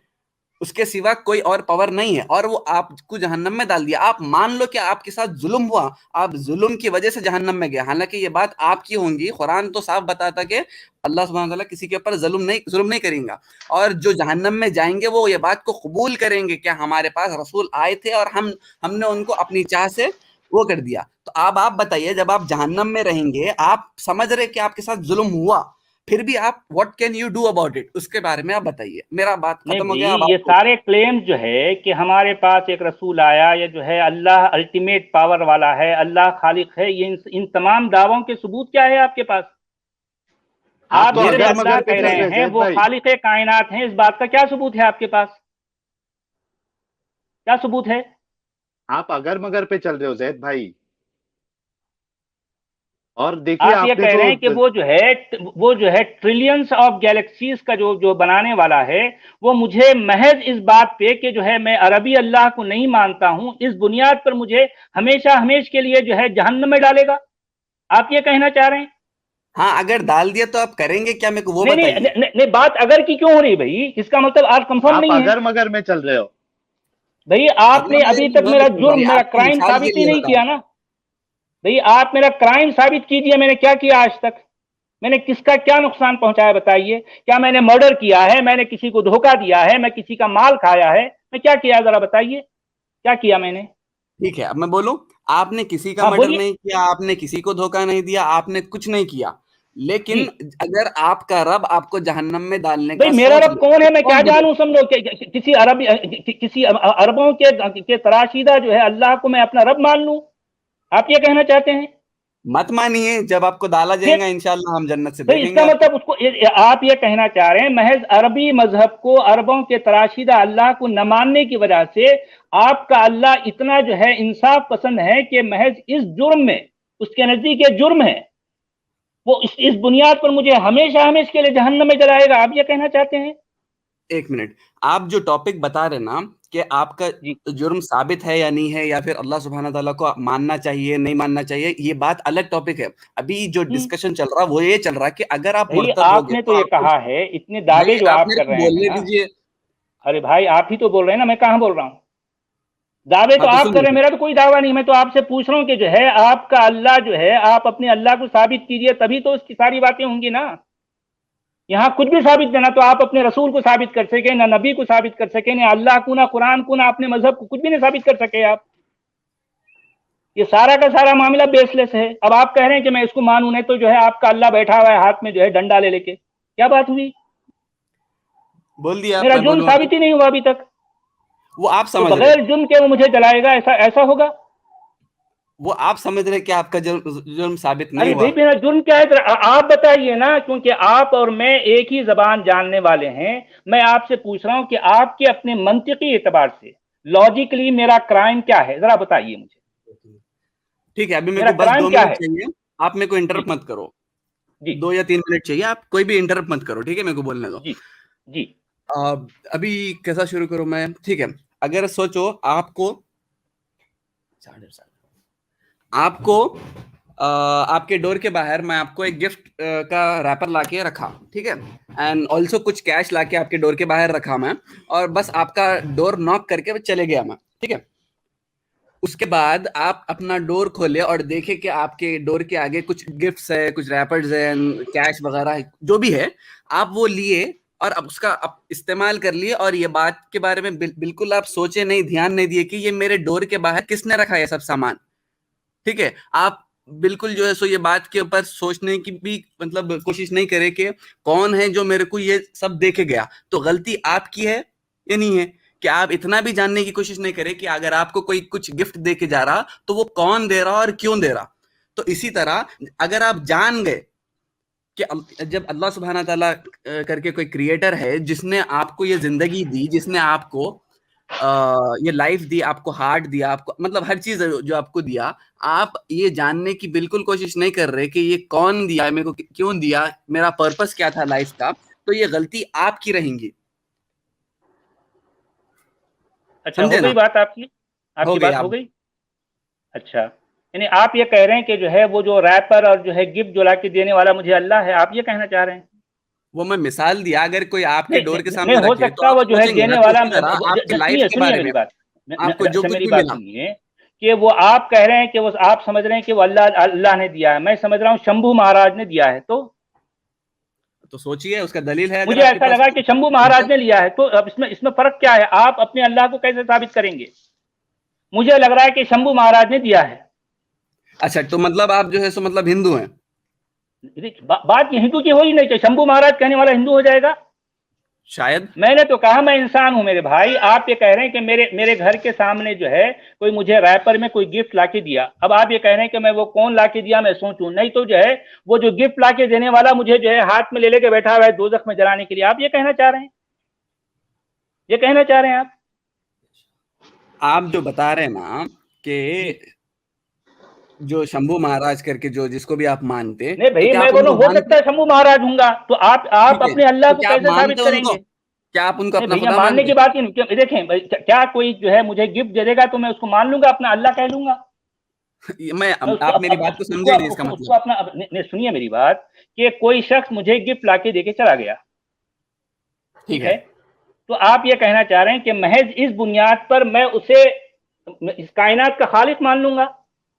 اس کے سوا کوئی اور پاور نہیں ہے, اور وہ آپ کو جہنم میں ڈال دیا. آپ مان لو کہ آپ کے ساتھ ظلم ہوا, آپ ظلم کی وجہ سے جہنم میں گئے, حالانکہ یہ بات آپ کی ہوں گی, قرآن تو صاف بتاتا کہ اللہ سبحانہ تعالیٰ کسی کے اوپر ظلم نہیں کریں گا, اور جو جہنم میں جائیں گے وہ یہ بات کو قبول کریں گے کہ ہمارے پاس رسول آئے تھے اور ہم نے ان کو اپنی چاہ سے وہ کر دیا. تو اب آپ بتائیے, جب آپ جہنم میں رہیں گے, آپ سمجھ رہے کہ آپ کے ساتھ ظلم ہوا, پھر بھی آپ what can you do about it, اس کے بارے میں آپ بتائیے. میرا بات نہیں ختم ہو بھائی, گیا, اب یہ آپ سارے کلیم جو ہے کہ ہمارے پاس ایک رسول آیا, یا جو ہے اللہ الٹیمیٹ پاور والا ہے, اللہ خالق ہے, یہ ان تمام دعووں کے ثبوت کیا ہے آپ کے پاس؟ آپ تو جس میرے پہ اگر پاس اللہ مگر پہ کہہ چل رہے ہیں زید وہ بھائی, خالق کائنات ہیں, اس بات کا کیا ثبوت ہے آپ کے پاس؟ کیا ثبوت ہے؟ آپ اگر مگر پہ چل رہے ہو زید بھائی. اور دیکھیے آپ یہ کہہ رہے ہیں کہ وہ جو ہے ٹریلینز آف گیلیکسیز کا جو بنانے والا ہے، وہ مجھے محض اس بات پہ کہ جو ہے میں عربی اللہ کو نہیں مانتا ہوں، اس بنیاد پر مجھے ہمیشہ ہمیش کے لیے جو ہے جہنم میں ڈالے گا، آپ یہ کہنا چاہ رہے ہیں؟ ہاں، اگر ڈال دیا تو آپ کریں گے کیا، میرے کو وہ نہیں بتائیے. نہیں، بات اگر کی کیوں ہو رہی بھائی؟ اس کا مطلب آپ کنفرم نہیں ہے اگر مگر میں چل رہے ہو بھائی. آپ اگر نے مگر ابھی کی تک وہ میرا نہیں جرم، بتائی، میرا آپ کو کرائم مثال کے ثابت ہی لیے نہیں بتا کیا رہا ہوں. نا بھائی. آپ میرا کرائم ثابت کیجئے، میں نے کیا کیا آج تک؟ میں نے کس کا کیا نقصان پہنچایا بتائیے؟ کیا میں نے مرڈر کیا ہے؟ میں نے کسی کو دھوکہ دیا ہے؟ میں کسی کا مال کھایا ہے؟ میں کیا کیا ذرا بتائیے، کیا کیا میں نے؟ ٹھیک ہے، اب میں بولوں، آپ نے کسی کا ہاں مرڈر بولیے. نہیں کیا، آپ نے کسی کو دھوکہ نہیں دیا، آپ نے کچھ نہیں کیا، لیکن جی اگر آپ کا رب آپ کو جہنم میں ڈالنے بھائی، کا میرا سوچ رب لے کون ہے تو میں کیا کون دے گا؟ جانوں؟ سمجھو کہ کسی عربوں کے تراشیدہ جو ہے اللہ کو میں اپنا رب مان لوں؟ آپ یہ کہنا چاہتے ہیں؟ مت مانیے، جب آپ کو ڈالا جائے پھر گا انشاءاللہ ہم جنت سے بھائی اس دیکھیں گے کا آپ کو. مطلب اس کو آپ یہ کہنا چاہ رہے ہیں محض عربی مذہب کو، عربوں کے تراشیدہ اللہ کو نہ ماننے کی وجہ سے آپ کا اللہ اتنا جو ہے انصاف پسند ہے کہ محض اس جرم میں، اس کے نزدیک یہ جرم ہے، وہ اس بنیاد پر مجھے ہمیشہ ہمیشہ کے لیے جہنم میں جلائے گا؟ آپ یہ کہنا چاہتے ہیں؟ ایک منٹ، آپ جو ٹاپک بتا رہے نا کہ آپ کا جی جرم ثابت ہے یا نہیں ہے، یا پھر اللہ سبحانہ تعالیٰ کو ماننا چاہیے نہیں ماننا چاہیے، یہ بات الگ ٹاپک ہے. ابھی جو ڈسکشن چل رہا وہ یہ چل رہا کہ اگر آپ بھائی مرتد ہو آپ گئے نے تو تو یہ آپ کو، کہا ہے، اتنے بھائی دعوے جو آپ آپ میرے کر کو رہے ہیں بولنے نا. دیجیے. ارے بھائی آپ ہی تو بول رہے ہیں نا، میں کہاں بول رہا ہوں؟ دعوے تو ہاں تو آپ کر رہے ہیں، سنیے، میرا تو کوئی دعویٰ نہیں. میں تو آپ سے پوچھ رہا ہوں کہ جو ہے آپ کا اللہ جو ہے، آپ اپنے اللہ کو ثابت کیجئے، تبھی تو اس کی ساری باتیں ہوں گی نا. یہاں کچھ بھی ثابت دینا، تو آپ اپنے رسول کو ثابت کر سکیں، نہ نبی کو ثابت کر سکیں، نہ اللہ کو، نہ قرآن کو، نہ اپنے مذہب کو، کچھ بھی نہیں ثابت کر سکے آپ. یہ سارا کا سارا معاملہ بیس لیس ہے. اب آپ کہہ رہے ہیں کہ میں اس کو مانوں، نہیں تو جو ہے آپ کا اللہ بیٹھا ہوا ہے ہاتھ میں جو ہے ڈنڈا لے کے. کیا بات ہوئی؟ بول دیا میرا میں جرم بولوں ابھی، ثابت ہی نہیں ہوا ابھی تک، وہ آپ تو سمجھ رہے، بغیر جرم کے وہ مجھے جلائے گا؟ ایسا ہوگا؟ وہ آپ سمجھ رہے کہ آپ کا جرم ثابت نہیں ارے ہوا. بھائی میرا جرم کیا ہے؟ آپ بتائیے نا، کیونکہ آپ اور میں ایک ہی زبان جاننے والے ہیں. میں آپ سے پوچھ رہا ہوں کہ آپ کے اپنے منطقی اعتبار سے، لاجیکلی میرا کرائم کیا ہے؟ ذرا بتائیے مجھے، ٹھیک ہے، ابھی میرے میرا کو بس کرائم 2 کیا منٹ ہے؟ چاہیے، آپ میرے کو جی انٹرپٹ مت کرو. جی 2 یا 3 منٹ چاہیے، آپ کوئی بھی انٹرپٹ مت کرو، ٹھیک ہے، میرے کو بولنے دو. جی جی ابھی کیسا شروع کروں میں؟ ٹھیک ہے، اگر سوچو آپ کو آپ کے ڈور کے باہر میں آپ کو ایک گفٹ کا ریپر لا کے رکھا، ٹھیک ہے، اینڈ آلسو کچھ کیش لا کے آپ کے ڈور کے باہر رکھا میں، اور بس آپ کا ڈور ناک کر کے چلے گیا میں، ٹھیک ہے. اس کے بعد آپ اپنا ڈور کھولے اور دیکھیں کہ آپ کے ڈور کے آگے کچھ گفٹس ہے، کچھ ریپرز ہیں، کیش وغیرہ ہے، جو بھی ہے، آپ وہ لیے اور اب اس کا استعمال کر لیے، اور یہ بات کے بارے میں بالکل آپ سوچے نہیں، دھیان نہیں دیے کہ یہ میرے ڈور کے باہر کس نے رکھا یہ سب سامان، ٹھیک ہے. آپ بالکل جو ہے سو یہ بات کے اوپر سوچنے کی بھی مطلب کوشش نہیں کرے کہ کون ہے جو میرے کو یہ سب دے کے گیا. تو غلطی آپ کی ہے یا نہیں ہے کہ آپ اتنا بھی جاننے کی کوشش نہیں کرے کہ اگر آپ کو کوئی کچھ گفٹ دے کے جا رہا تو وہ کون دے رہا اور کیوں دے رہا. تو اسی طرح اگر آپ جان گئے کہ جب اللہ سبحانہ تعالیٰ کر کے کوئی کریٹر ہے جس نے آپ کو یہ زندگی دی، جس نے آپ کو یہ لائف دی، آپ کو ہارٹ دیا، آپ کو مطلب ہر چیز جو آپ کو دیا، آپ یہ جاننے کی بالکل کوشش نہیں کر رہے کہ یہ کون دیا، میرے کو کیوں دیا، میرا پرپس کیا تھا لائف کا. تو یہ غلطی آپ کی رہیں گی. اچھا، سمجھے ہو نا؟ گئی بات آپ کی؟ آپ کی ہو گئی بات آپ. ہو گئی. اچھا، یعنی آپ یہ کہہ رہے ہیں کہ جو ہے وہ جو ریپر اور جو ہے گفٹ جو لا کے دینے والا مجھے اللہ ہے، آپ یہ کہنا چاہ رہے ہیں؟ وہ میں مثال دیا، اگر کوئی آپ کے نہیں ڈور نہیں کے نہیں، سامنے ہو رکھے تو سکتا آپ وہ جو ہے سوچیں گے نا. دینے تو والا. اسی طرح آپ کے سنیے لائف کے سنیے بارے میری میں بات، آپ کو جو اچھا کچھ میری بھی بات ملا. سنیے کہ وہ آپ کہہ رہے ہیں کہ وہ آپ سمجھ رہے ہیں کہ وہ اللہ نے دیا ہے. میں سمجھ رہا ہوں شمبھو مہاراج نے دیا ہے. تو سوچیے، اس کا دلیل ہے اگر مجھے آپ کے ایسا پاس. لگا کہ شمبھو مہاراج نے لیا ہے. تو اب اس میں فرق کیا ہے؟ آپ اپنے اللہ کو کیسے ثابت کریں گے؟ مجھے لگ رہا ہے کہ شمبھو مہاراج نے دیا ہے. اچھا، تو مطلب آپ جو ہے سو مطلب ہندو ہیں. بات یہ ہندو کی ہو ہی نہیں کہ شمبھو مہاراج کہنے والا ہندو ہو جائے گا. شاید. میں نے تو کہا میں انسان ہوں میرے بھائی. آپ یہ کہہ رہے ہیں کہ میرے گھر کے سامنے جو ہے کوئی مجھے ریپر میں کوئی گفٹ لا کے دیا. اب آپ یہ کہہ رہے ہیں کہ میں وہ کون لا کے دیا میں سوچوں. نہیں تو جو ہے وہ جو گفٹ لا کے دینے والا مجھے جو ہے ہاتھ میں لے کے بیٹھا ہوا ہے دوزخ میں جلانے کے لیے. آپ یہ کہنا چاہ رہے ہیں؟ یہ کہنا چاہ رہے ہیں آپ جو بتا رہے ہیں نا کہ جی جو شمبھو مہاراج کر کے جو جس کو بھی آپ مانتے, نہیں بھائی میں بولوں ہو سکتا ہے شمبھو مہاراج ہوں گا, تو آپ اپنے اللہ کو کیسے ثابت کریں گے؟ کیا آپ ان کو اپنا بھیا خدا ماننے مانتے کی بات ہی دیکھیں, کیا کوئی جو ہے مجھے گفٹ دے گا تو میں اس کو مان لوں گا, اپنا اللہ کہہ لوں گا؟ میں آپ میری بات کو سمجھے نہیں, اس کا مطلب اپنا سنیے میری بات, کہ کوئی شخص مجھے گفٹ لا کے دے کے چلا گیا, ٹھیک ہے, تو آپ یہ کہنا چاہ رہے ہیں کہ محض اس بنیاد پر میں اسے اس کائنات کا خالق مان لوں گا؟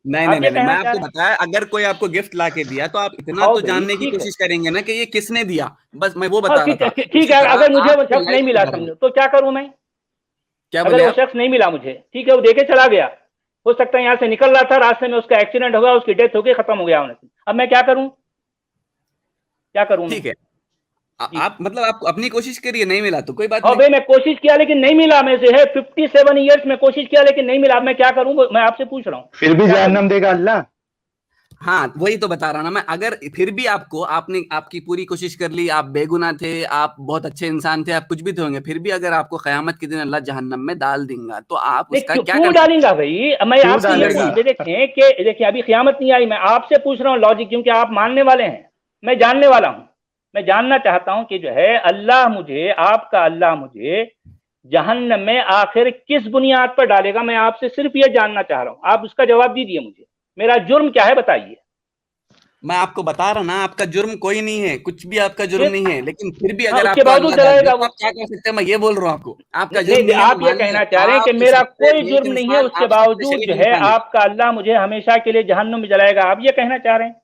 نہیں, میں آپ کو بتایا, اگر کوئی آپ کو گفٹ لا کے دیا تو آپ اتنا تو جاننے کی کوشش کریں گے نا کہ یہ کس نے دیا, بس میں وہ بتا رہا تھا. ٹھیک ہے, اگر مجھے وہ شخص نہیں ملا سمجھو تو کیا کروں میں؟ اگر وہ شخص نہیں ملا مجھے, ٹھیک ہے, وہ دے کے چلا گیا, ہو سکتا ہے یہاں سے نکل رہا تھا, راستے میں اس کا ایکسیڈنٹ ہو گیا, اس کی ڈیتھ ہو گئی, ختم ہو گیا ہونے سے, اب میں کیا کروں ٹھیک ہے, آپ مطلب آپ اپنی کوشش کریے, نہیں ملا تو کوئی بات نہیں. میں کوشش کیا لیکن نہیں ملا, میں سے ہے 57 ایئرس میں کوشش کیا لیکن نہیں ملا, میں کیا کروں, میں آپ سے پوچھ رہا ہوں. پھر بھی جہنم دے گا اللہ؟ ہاں وہی تو بتا رہا نا میں, اگر پھر بھی آپ نے آپ کی پوری کوشش کر لی, آپ بے گناہ تھے, آپ بہت اچھے انسان تھے, آپ کچھ بھی تھے ہوں گے, پھر بھی اگر آپ کو قیامت کے دن اللہ جہنم میں ڈال دیں گا تو آپ اس کا کیا کیوں ڈالیں گا بھائی؟ میں آپ سے یہ دیکھیں کہ دیکھیں ابھی قیامت نہیں آئی, میں آپ سے پوچھ رہا ہوں لاجک, کیونکہ آپ ماننے والے ہیں, میں جاننے والا ہوں, میں جاننا چاہتا ہوں کہ جو ہے اللہ مجھے, آپ کا اللہ مجھے جہنم میں آخر کس بنیاد پر ڈالے گا, میں آپ سے صرف یہ جاننا چاہ رہا ہوں, آپ اس کا جواب دیجیے مجھے, میرا جرم کیا ہے بتائیے. میں آپ کو بتا رہا ہوں نا, آپ کا جرم کوئی نہیں ہے, کچھ بھی آپ کا جرم نہیں ہے, لیکن پھر بھی اگر آپ کو اللہ ڈال دے تو آپ کیا کر سکتے ہیں, میں یہ بول رہا ہوں آپ کو, آپ کا جرم نہیں ہے. آپ یہ کہنا چاہ رہے ہیں کہ میرا کوئی جرم نہیں ہے, اس کے باوجود جو ہے آپ کا اللہ مجھے ہمیشہ کے لیے جہنم میں جلائے گا, آپ یہ کہنا چاہ رہے ہیں؟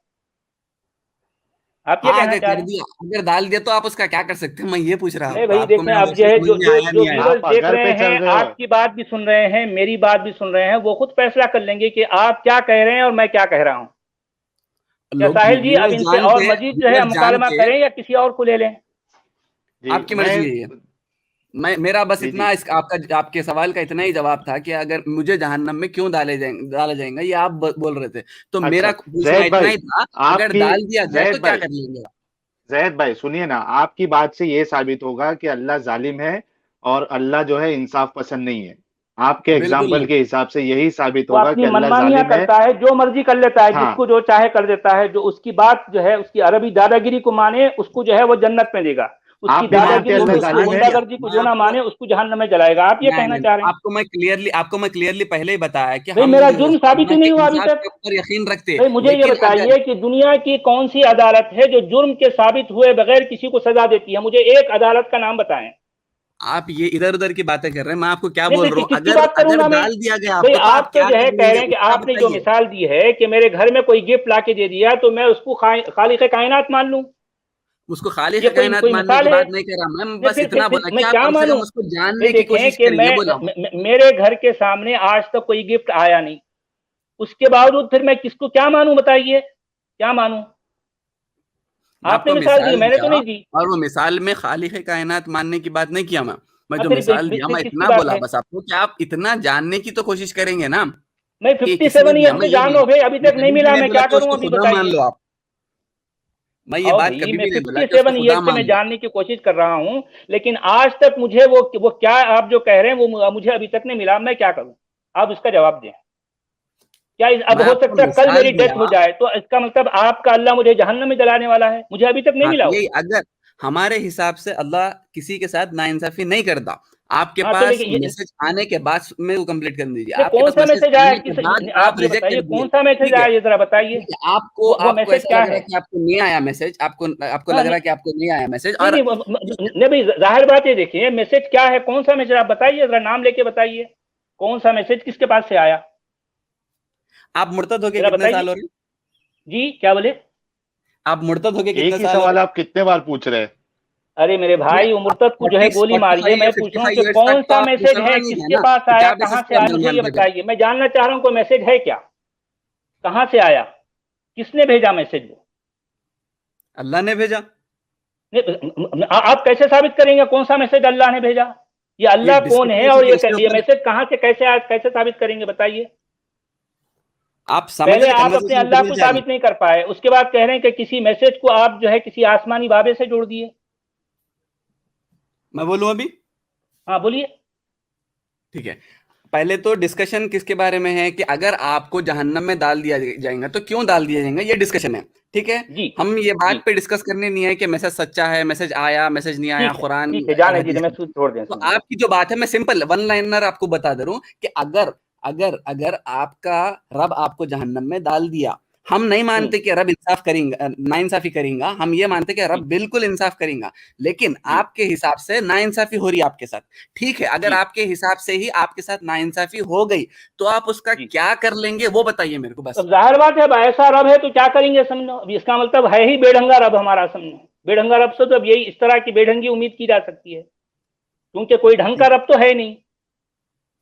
آپ یہ کہنا چاہ رہے ہیں اگر ڈال دیا تو آپ اس کا کیا کر سکتے ہیں, میں یہ پوچھ رہا ہوں. نہیں بھائی دیکھیں, اب جو ہے جو ویورز دیکھ رہے ہیں, آپ کی بات بھی سن رہے ہیں, میری بات بھی سن رہے ہیں, وہ خود فیصلہ کر لیں گے کہ آپ کیا کہہ رہے ہیں اور میں کیا کہہ رہا ہوں. کیا ساحل جی اب ان سے اور مزید جو ہے مکالمہ کریں یا کسی اور کو لے لیں؟ آپ کی مرضی ہے. میرا بس اتنا آپ کے سوال کا اتنا ہی جواب تھا کہ اگر مجھے جہنم میں کیوں ڈالا جائیں گا, یہ آپ بول رہے تھے, تو میرا پوچھنا اتنا ہی تھا, اگر ڈال دیا جائے تو کیا کر لیں گے؟ زید بھائی سنیے نا, آپ کی بات سے یہ ثابت ہوگا کہ اللہ ظالم ہے اور اللہ جو ہے انصاف پسند نہیں ہے. آپ کے ایگزامپل کے حساب سے یہی ثابت ہوگا کہ اللہ منمانیاں ظالم ہے, کرتا ہے, جو مرضی کر لیتا ہے, جس کو جو چاہے کر دیتا ہے, جو اس کی بات جو ہے اس کی عربی دادا گیری کو مانے اس کو جو ہے وہ جنت میں دے گا, اس کی دادا گیری کو, اس کی گنڈا گردی کو جو نہ مانے اس کو جہنم میں جلائے گا. آپ یہ کہنا چاہ رہے ہیں؟ آپ کو میں کلیئرلی پہلے ہی بتایا کہ ہم میرا جرم ثابت ہی نہیں ہوا ابھی تک. یقین رکھتے. مجھے یہ بتائیے کہ دنیا کی کون سی عدالت ہے جو جرم کے ثابت ہوئے بغیر کسی کو سزا دیتی ہے؟ مجھے ایک عدالت کا نام بتائیں. آپ یہ ادھر ادھر کی باتیں کر رہے ہیں, میں آپ کو کیا بول رہا ہوں, اگر ڈال دیا گیا آپ کو تو آپ تو جو ہے کہہ رہے ہیں کہ آپ نے جو مثال دی ہے کہ میرے گھر میں کوئی گفٹ لا کے دے دیا تو میں اس کو خالق کائنات مان لوں. اس کو خالق کائنات ماننے کی بات نہیں کر رہا, میں بس اتنا بولا کہ آپ کم سے کم اس کو جاننے کی کوشش کریں, یہ بولا. میرے گھر کے سامنے آج تک کوئی گفٹ آیا نہیں, اس کے باوجود پھر میں کس کو کیا مانوں بتائیے, کیا مانوں؟ آپ نے مثال دی, میں نے تو نہیں دی. اور وہ مثال میں خالق کائنات ماننے کی بات نہیں کیا, میں جو مثال دیا میں اتنا بولا بس آپ کو کہ آپ اتنا جاننے کی تو کوشش کریں گے نا. میں 57 ایئر سے جان رہا ہوں بھائی, ابھی تک نہیں ملا, میں کیا کروں ابھی بتائیے. میں یہ بات کبھی بھی نہیں بولا کہ 57 ایئر سے میں جاننے کی کوشش کر رہا ہوں, لیکن آج تک مجھے وہ کیا آپ جو کہہ رہے ہیں وہ مجھے ابھی تک نہیں ملا, میں کیا کروں؟ آپ اس کا جواب دیں. کیا اب ہو سکتا ہے کل میری ڈیتھ ہو جائے تو اس کا مطلب آپ کا اللہ مجھے جہنم میں جلانے والا ہے؟ مجھے ابھی تک نہیں ملا. اگر ہمارے حساب سے اللہ کسی کے ساتھ ناانصافی نہیں کرتا, آپ کے پاس میسج آنے کے بعد میں وہ کمپلیٹ کر دیجیے. کون سا میسج آیا, آپ یہ بتائیے کون سا میسج آیا, یہ ذرا بتائیے. آپ کو ایسا لگ رہا ہے کہ آپ کو نہیں آیا میسج, آپ کو لگ رہا ہے کہ آپ کو نہیں آیا میسج. اور نہیں بھائی ظاہر بات ہے, دیکھیے میسج کیا ہے, کون سا میسج آپ بتائیے, ذرا نام لے کے بتائیے کون سا میسج کس کے پاس سے آیا. آپ مرتد ہو کے کتنے سال ہو رہے ہیں؟ جی کیا بولے؟ آپ مرتد ہو کے کتنے سال؟ سوال آپ کتنے بار پوچھ رہے ہیں؟ ارے میرے بھائی, مرتد کو جو ہے گولی ماری ہے, میں پوچھ رہا ہوں کہ کون سا میسج ہے, کس کے پاس آیا, کہاں سے آیا, مجھے یہ بتائیے. میں جاننا چاہ رہا ہوں کوئی میسج ہے کیا, کہاں سے آیا, کس نے بھیجا میسج؟ وہ اللہ نے بھیجا. آپ کیسے ثابت کریں گے کون سا میسج اللہ نے بھیجا؟ یہ اللہ کون ہے اور یہ میسج کہاں سے کیسے آیا, کیسے ثابت کریں گے بتائیے. پہلے آپ اپنے اللہ کو ثابت نہیں کر پائے, اس کے بعد کہہ رہے ہیں کہ کسی میسج کو آپ جو ہے کسی آسمانی بابے سے جوڑ دیے. میں بولوں ابھی؟ ہاں بولیے. ٹھیک ہے, پہلے تو ڈسکشن کس کے بارے میں ہے کہ اگر آپ کو جہنم میں ڈال دیا جائے گا تو کیوں ڈال دیا جائے گا، یہ ڈسکشن ہے، ٹھیک ہے. ہم یہ بات پہ ڈسکس کرنے نہیں ہے کہ میسج سچا ہے، میسج آیا، میسج نہیں آیا، قرآن تو آپ کی جو بات ہے میں سمپل ون لائنر آپ کو بتا دے رہا ہوں کہ اگر آپ کا رب آپ کو جہنم میں ڈال دیا، ہم نہیں مانتے کہ رب انصاف کریں گا، نا انصافی کریں گا، ہم یہ مانتے کہ رب بالکل انصاف کریں گا، لیکن آپ کے حساب سے نا انصافی ہو رہی ہے آپ کے ساتھ، ٹھیک ہے. اگر آپ کے حساب سے ہی آپ کے ساتھ نا انصافی ہو گئی تو آپ اس کا کیا کر لیں گے وہ بتائیے میرے کو. بس ظاہر بات ہے، اب ایسا رب ہے تو کیا کریں گے سمجھو. اب اس کا مطلب ہے ہی بے ڈھنگا رب ہمارا، سمجھو بے ڈھنگا رب سے تو اب یہی اس طرح کی بے ڈھنگی امید کی جا سکتی ہے، کیونکہ کوئی ڈھنگ کا رب تو ہے نہیں.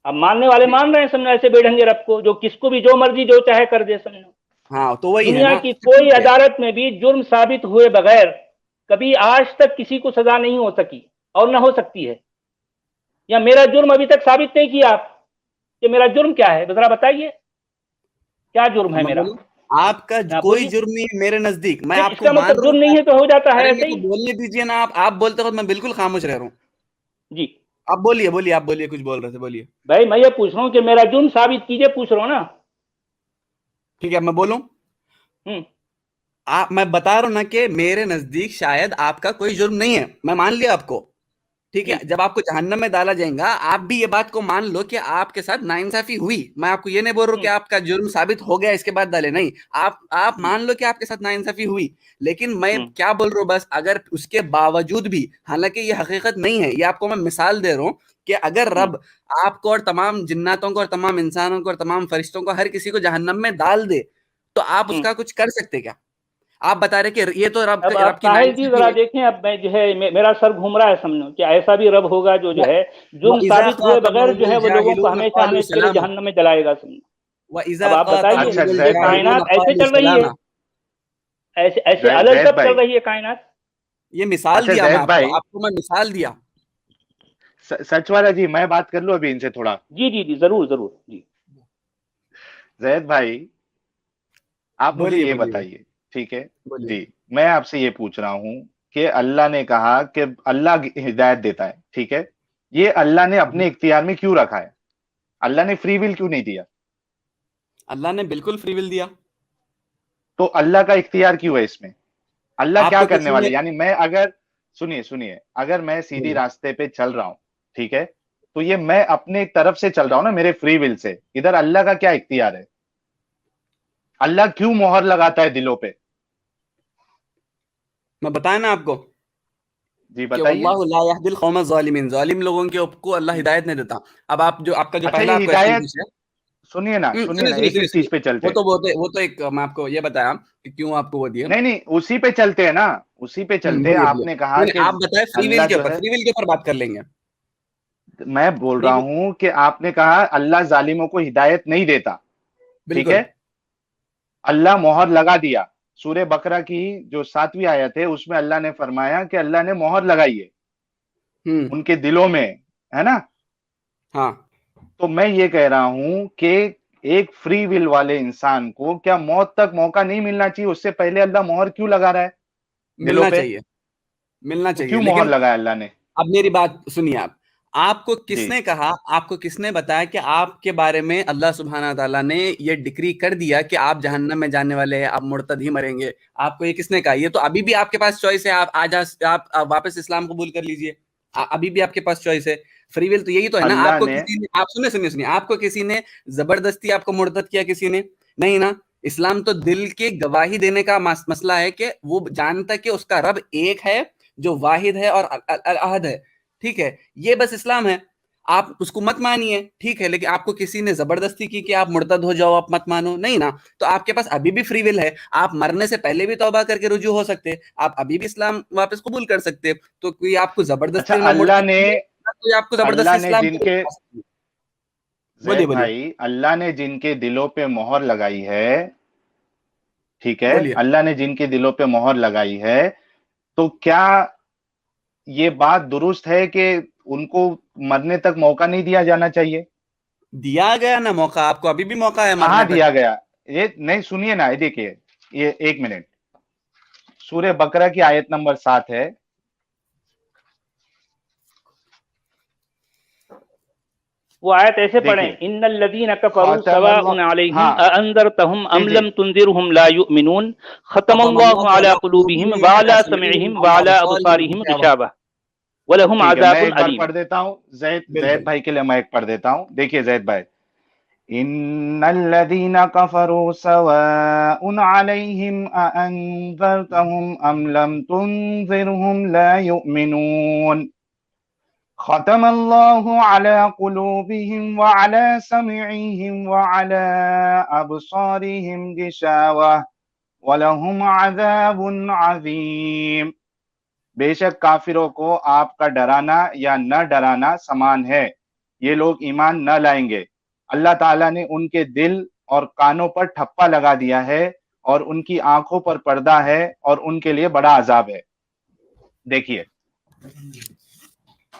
اب ماننے والے مان رہے ہیں سمجھو ایسے بے ڈھنگے رب کو، جو کس کو بھی جو مرضی جو چاہے کر دے سمجھو. ہاں تو وہی ہے دنیا نا، کی کوئی عدالت میں بھی جرم ثابت ہوئے بغیر کبھی آج تک کسی کو سزا نہیں ہو سکی اور نہ ہو سکتی ہے. یا میرا جرم ابھی تک ثابت نہیں کیا آپ کہ میرا جرم کیا ہے، ذرا بتائیے کیا جرم ہے میرا. آپ کا کوئی جرم نہیں ہے میرے نزدیک، میں آپ اس کو کا مان مطلب رہا جرم نہیں ہے تو ہو جاتا ہے ارے ایسے میرے ہی. کو بولنے دیجیے نا، آپ بولتے وقت میں بالکل خاموش رہ رہا ہوں. جی آپ بولیے، آپ بولیے، کچھ بول رہے تھے، بولیے. بھائی میں یہ پوچھ رہا ہوں کہ میرا جرم ثابت کیجئے، پوچھ رہا ہوں نا. ٹھیک ہے میں بولوں، میں بتا رہا ہوں نا کہ میرے نزدیک شاید آپ کا کوئی جرم نہیں ہے، میں مان لیا آپ کو، ٹھیک ہے. جب آپ کو جہنم میں ڈالا جائے گا آپ بھی یہ بات کو مان لو کہ آپ کے ساتھ ناانصافی ہوئی. میں آپ کو یہ نہیں بول رہا ہوں کہ آپ کا جرم ثابت ہو گیا اس کے بعد ڈالے، نہیں، آپ مان لو کہ آپ کے ساتھ ناانصافی ہوئی. لیکن میں کیا بول رہا ہوں، بس اگر اس کے باوجود بھی، حالانکہ یہ حقیقت نہیں ہے، یہ آپ کو میں مثال دے رہا ہوں کہ اگر رب آپ کو اور تمام جناتوں کو اور تمام انسانوں کو اور تمام فرشتوں کو، ہر کسی کو جہنم میں ڈال دے تو آپ اس کا کچھ کر سکتے کیا؟ آپ بتا رہے کہ یہ تو رب کی طاہر جی ذرا دیکھیں، اب میں جو ہے میرا سر گھوم رہا ہے سمجھو کہ ایسا بھی رب ہوگا جو ہے جرم ثابت ہوئے بغیر جو ہے وہ لوگوں کو ہمیشہ ہمیشہ کے لیے جہنم میں جلائے گا سمجھو. اب آپ بتائیے یہ کائنات ایسے چل رہی ہے، ایسے الل تب چل رہی ہے کائنات. یہ مثال دیا میں آپ کو میں مثال دیا. سچ والا جی میں بات کر لوں ابھی ان سے تھوڑا. جی ضرور جی. زید بھائی آپ مجھے یہ بتائیے، ٹھیک ہے جی، میں آپ سے یہ پوچھ رہا ہوں کہ اللہ نے کہا کہ اللہ ہدایت دیتا ہے، ٹھیک ہے، یہ اللہ نے اپنے اختیار میں کیوں رکھا ہے؟ اللہ نے فری ول کیوں نہیں دیا؟ اللہ نے بالکل فری ول دیا. تو اللہ کا اختیار کیوں ہے اس میں؟ اللہ کیا کرنے والے؟ یعنی میں اگر سنیے اگر میں سیدھی راستے پہ چل رہا ہوں، ٹھیک ہے، تو یہ میں اپنے طرف سے چل رہا ہوں نا، میرے فری ول سے. ادھر اللہ کا کیا اختیار ہے؟ اللہ کیوں مہر لگاتا ہے دلوں پہ؟ میں بتائیں نا آپ کو جی کہ بتائیے. واللہ لا یہدی القوم الظالمین، ظالم لوگوں کو اللہ ہدایت نہیں دیتا. اب آپ کا جو اچھا پہلا یہ کویسچن ہدایت پوچھا، سنیے نا ایک ایک چیز پہ چلتے ہیں. وہ تو ایک میں آپ کو یہ بتایا کہ کیوں آپ کو وہ دیا. نہیں اسی پہ چلتے ہیں نا، اسی پہ چلتے ہیں. آپ نے کہا کہ آپ بتائیں فری ول اللہ کے جو اوپر، ہے، فری ول کے اوپر بات کر لیں گے. میں بول رہا ہوں کہ آپ نے کہا اللہ ظالموں کو ہدایت نہیں دیتا، ٹھیک ہے، اللہ مہر لگا دیا. سورہ بقرہ کی جو 7ویں آیت ہے اس میں اللہ نے فرمایا کہ اللہ نے مہر لگائی ہے ان کے دلوں میں، ہے نا. ہاں تو میں یہ کہہ رہا ہوں کہ ایک فری ول والے انسان کو کیا موت تک موقع نہیں ملنا چاہیے؟ اس سے پہلے اللہ مہر کیوں لگا رہا ہے دلوں پہ؟ ملنا تو چاہیے. کیوں مہر لگایا اللہ نے؟ اب میری بات سنیے، آپ کو کس جی نے کہا، آپ کو کس نے بتایا کہ آپ کے بارے میں اللہ سبحانہ تعالیٰ نے یہ ڈکری کر دیا کہ آپ جہنم میں جانے والے ہیں، آپ مرتد ہی مریں گے؟ آپ کو یہ کس نے کہا؟ یہ تو ابھی بھی آپ کے پاس چوائس ہے، آپ واپس اسلام قبول کر لیجئے، ابھی بھی آپ کے پاس چوائس ہے. فری ول تو یہی تو ہے نا. آپ کو کسی نے، آپ سنیے آپ کو کسی نے زبردستی آپ کو مرتد کیا؟ کسی نے نہیں نا. اسلام تو دل کی گواہی دینے کا مسئلہ ہے کہ وہ جانتا کہ اس کا رب ایک ہے جو واحد ہے اور احد ہے، ٹھیک ہے، یہ بس اسلام ہے. آپ اس کو مت مانیے، ٹھیک ہے، لیکن آپ کو کسی نے زبردستی کی کہ آپ مرتد ہو جاؤ، آپ مت مانو، نہیں نا. تو آپ کے پاس ابھی بھی فری ول ہے، آپ مرنے سے پہلے بھی توبہ کر کے رجوع ہو سکتے، آپ ابھی بھی اسلام واپس قبول کر سکتے. تو کوئی آپ کو اچھا زبردستی نہ اللہ نے کوئی آپ کو زبردستی اللہ نے اسلام جن کے زید بھائی، اللہ نے جن کے دلوں پہ مہر لگائی ہے، ٹھیک ہے، اللہ نے جن کے دلوں پہ مہر لگائی ہے، تو کیا یہ بات درست ہے کہ ان کو مرنے تک موقع نہیں دیا جانا چاہیے؟ دیا گیا نا موقع، آپ کو ابھی بھی موقع ہے کہاں مرنے تک. دیا گیا؟ یہ نہیں، سنیے نا، یہ دیکھیے، یہ ایک منٹ، سورہ بقرہ کی آیت نمبر 7 ہے. وہ آیت ایسے پڑھیں ان الذین کفروا سواء علیہم اانذرتہم ام لم تنذرہم لا یؤمنون ختم اللہ علی قلوبہم وعلی سمعہم وعلی ابصارہم غشاوہ ولہم عذاب میں ایک بار علیم. پڑھ دیتا ہوں زید بھائی کے لیے، میں ایک پڑھ دیتا ہوں. دیکھیے زید بھائی، ان الذین کفروا سواء علیہم اانذرتہم ام لم تنذرہم لا یؤمنون ختم اللہ علی قلوبہم وعلی سمعہم وعلی ابصارہم غشاوہ ولہم عذاب عظیم. بے شک کافروں کو آپ کا ڈرانا یا نہ ڈرانا سمان ہے، یہ لوگ ایمان نہ لائیں گے. اللہ تعالیٰ نے ان کے دل اور کانوں پر ٹھپا لگا دیا ہے اور ان کی آنکھوں پر پردہ ہے اور ان کے لیے بڑا عذاب ہے. دیکھیے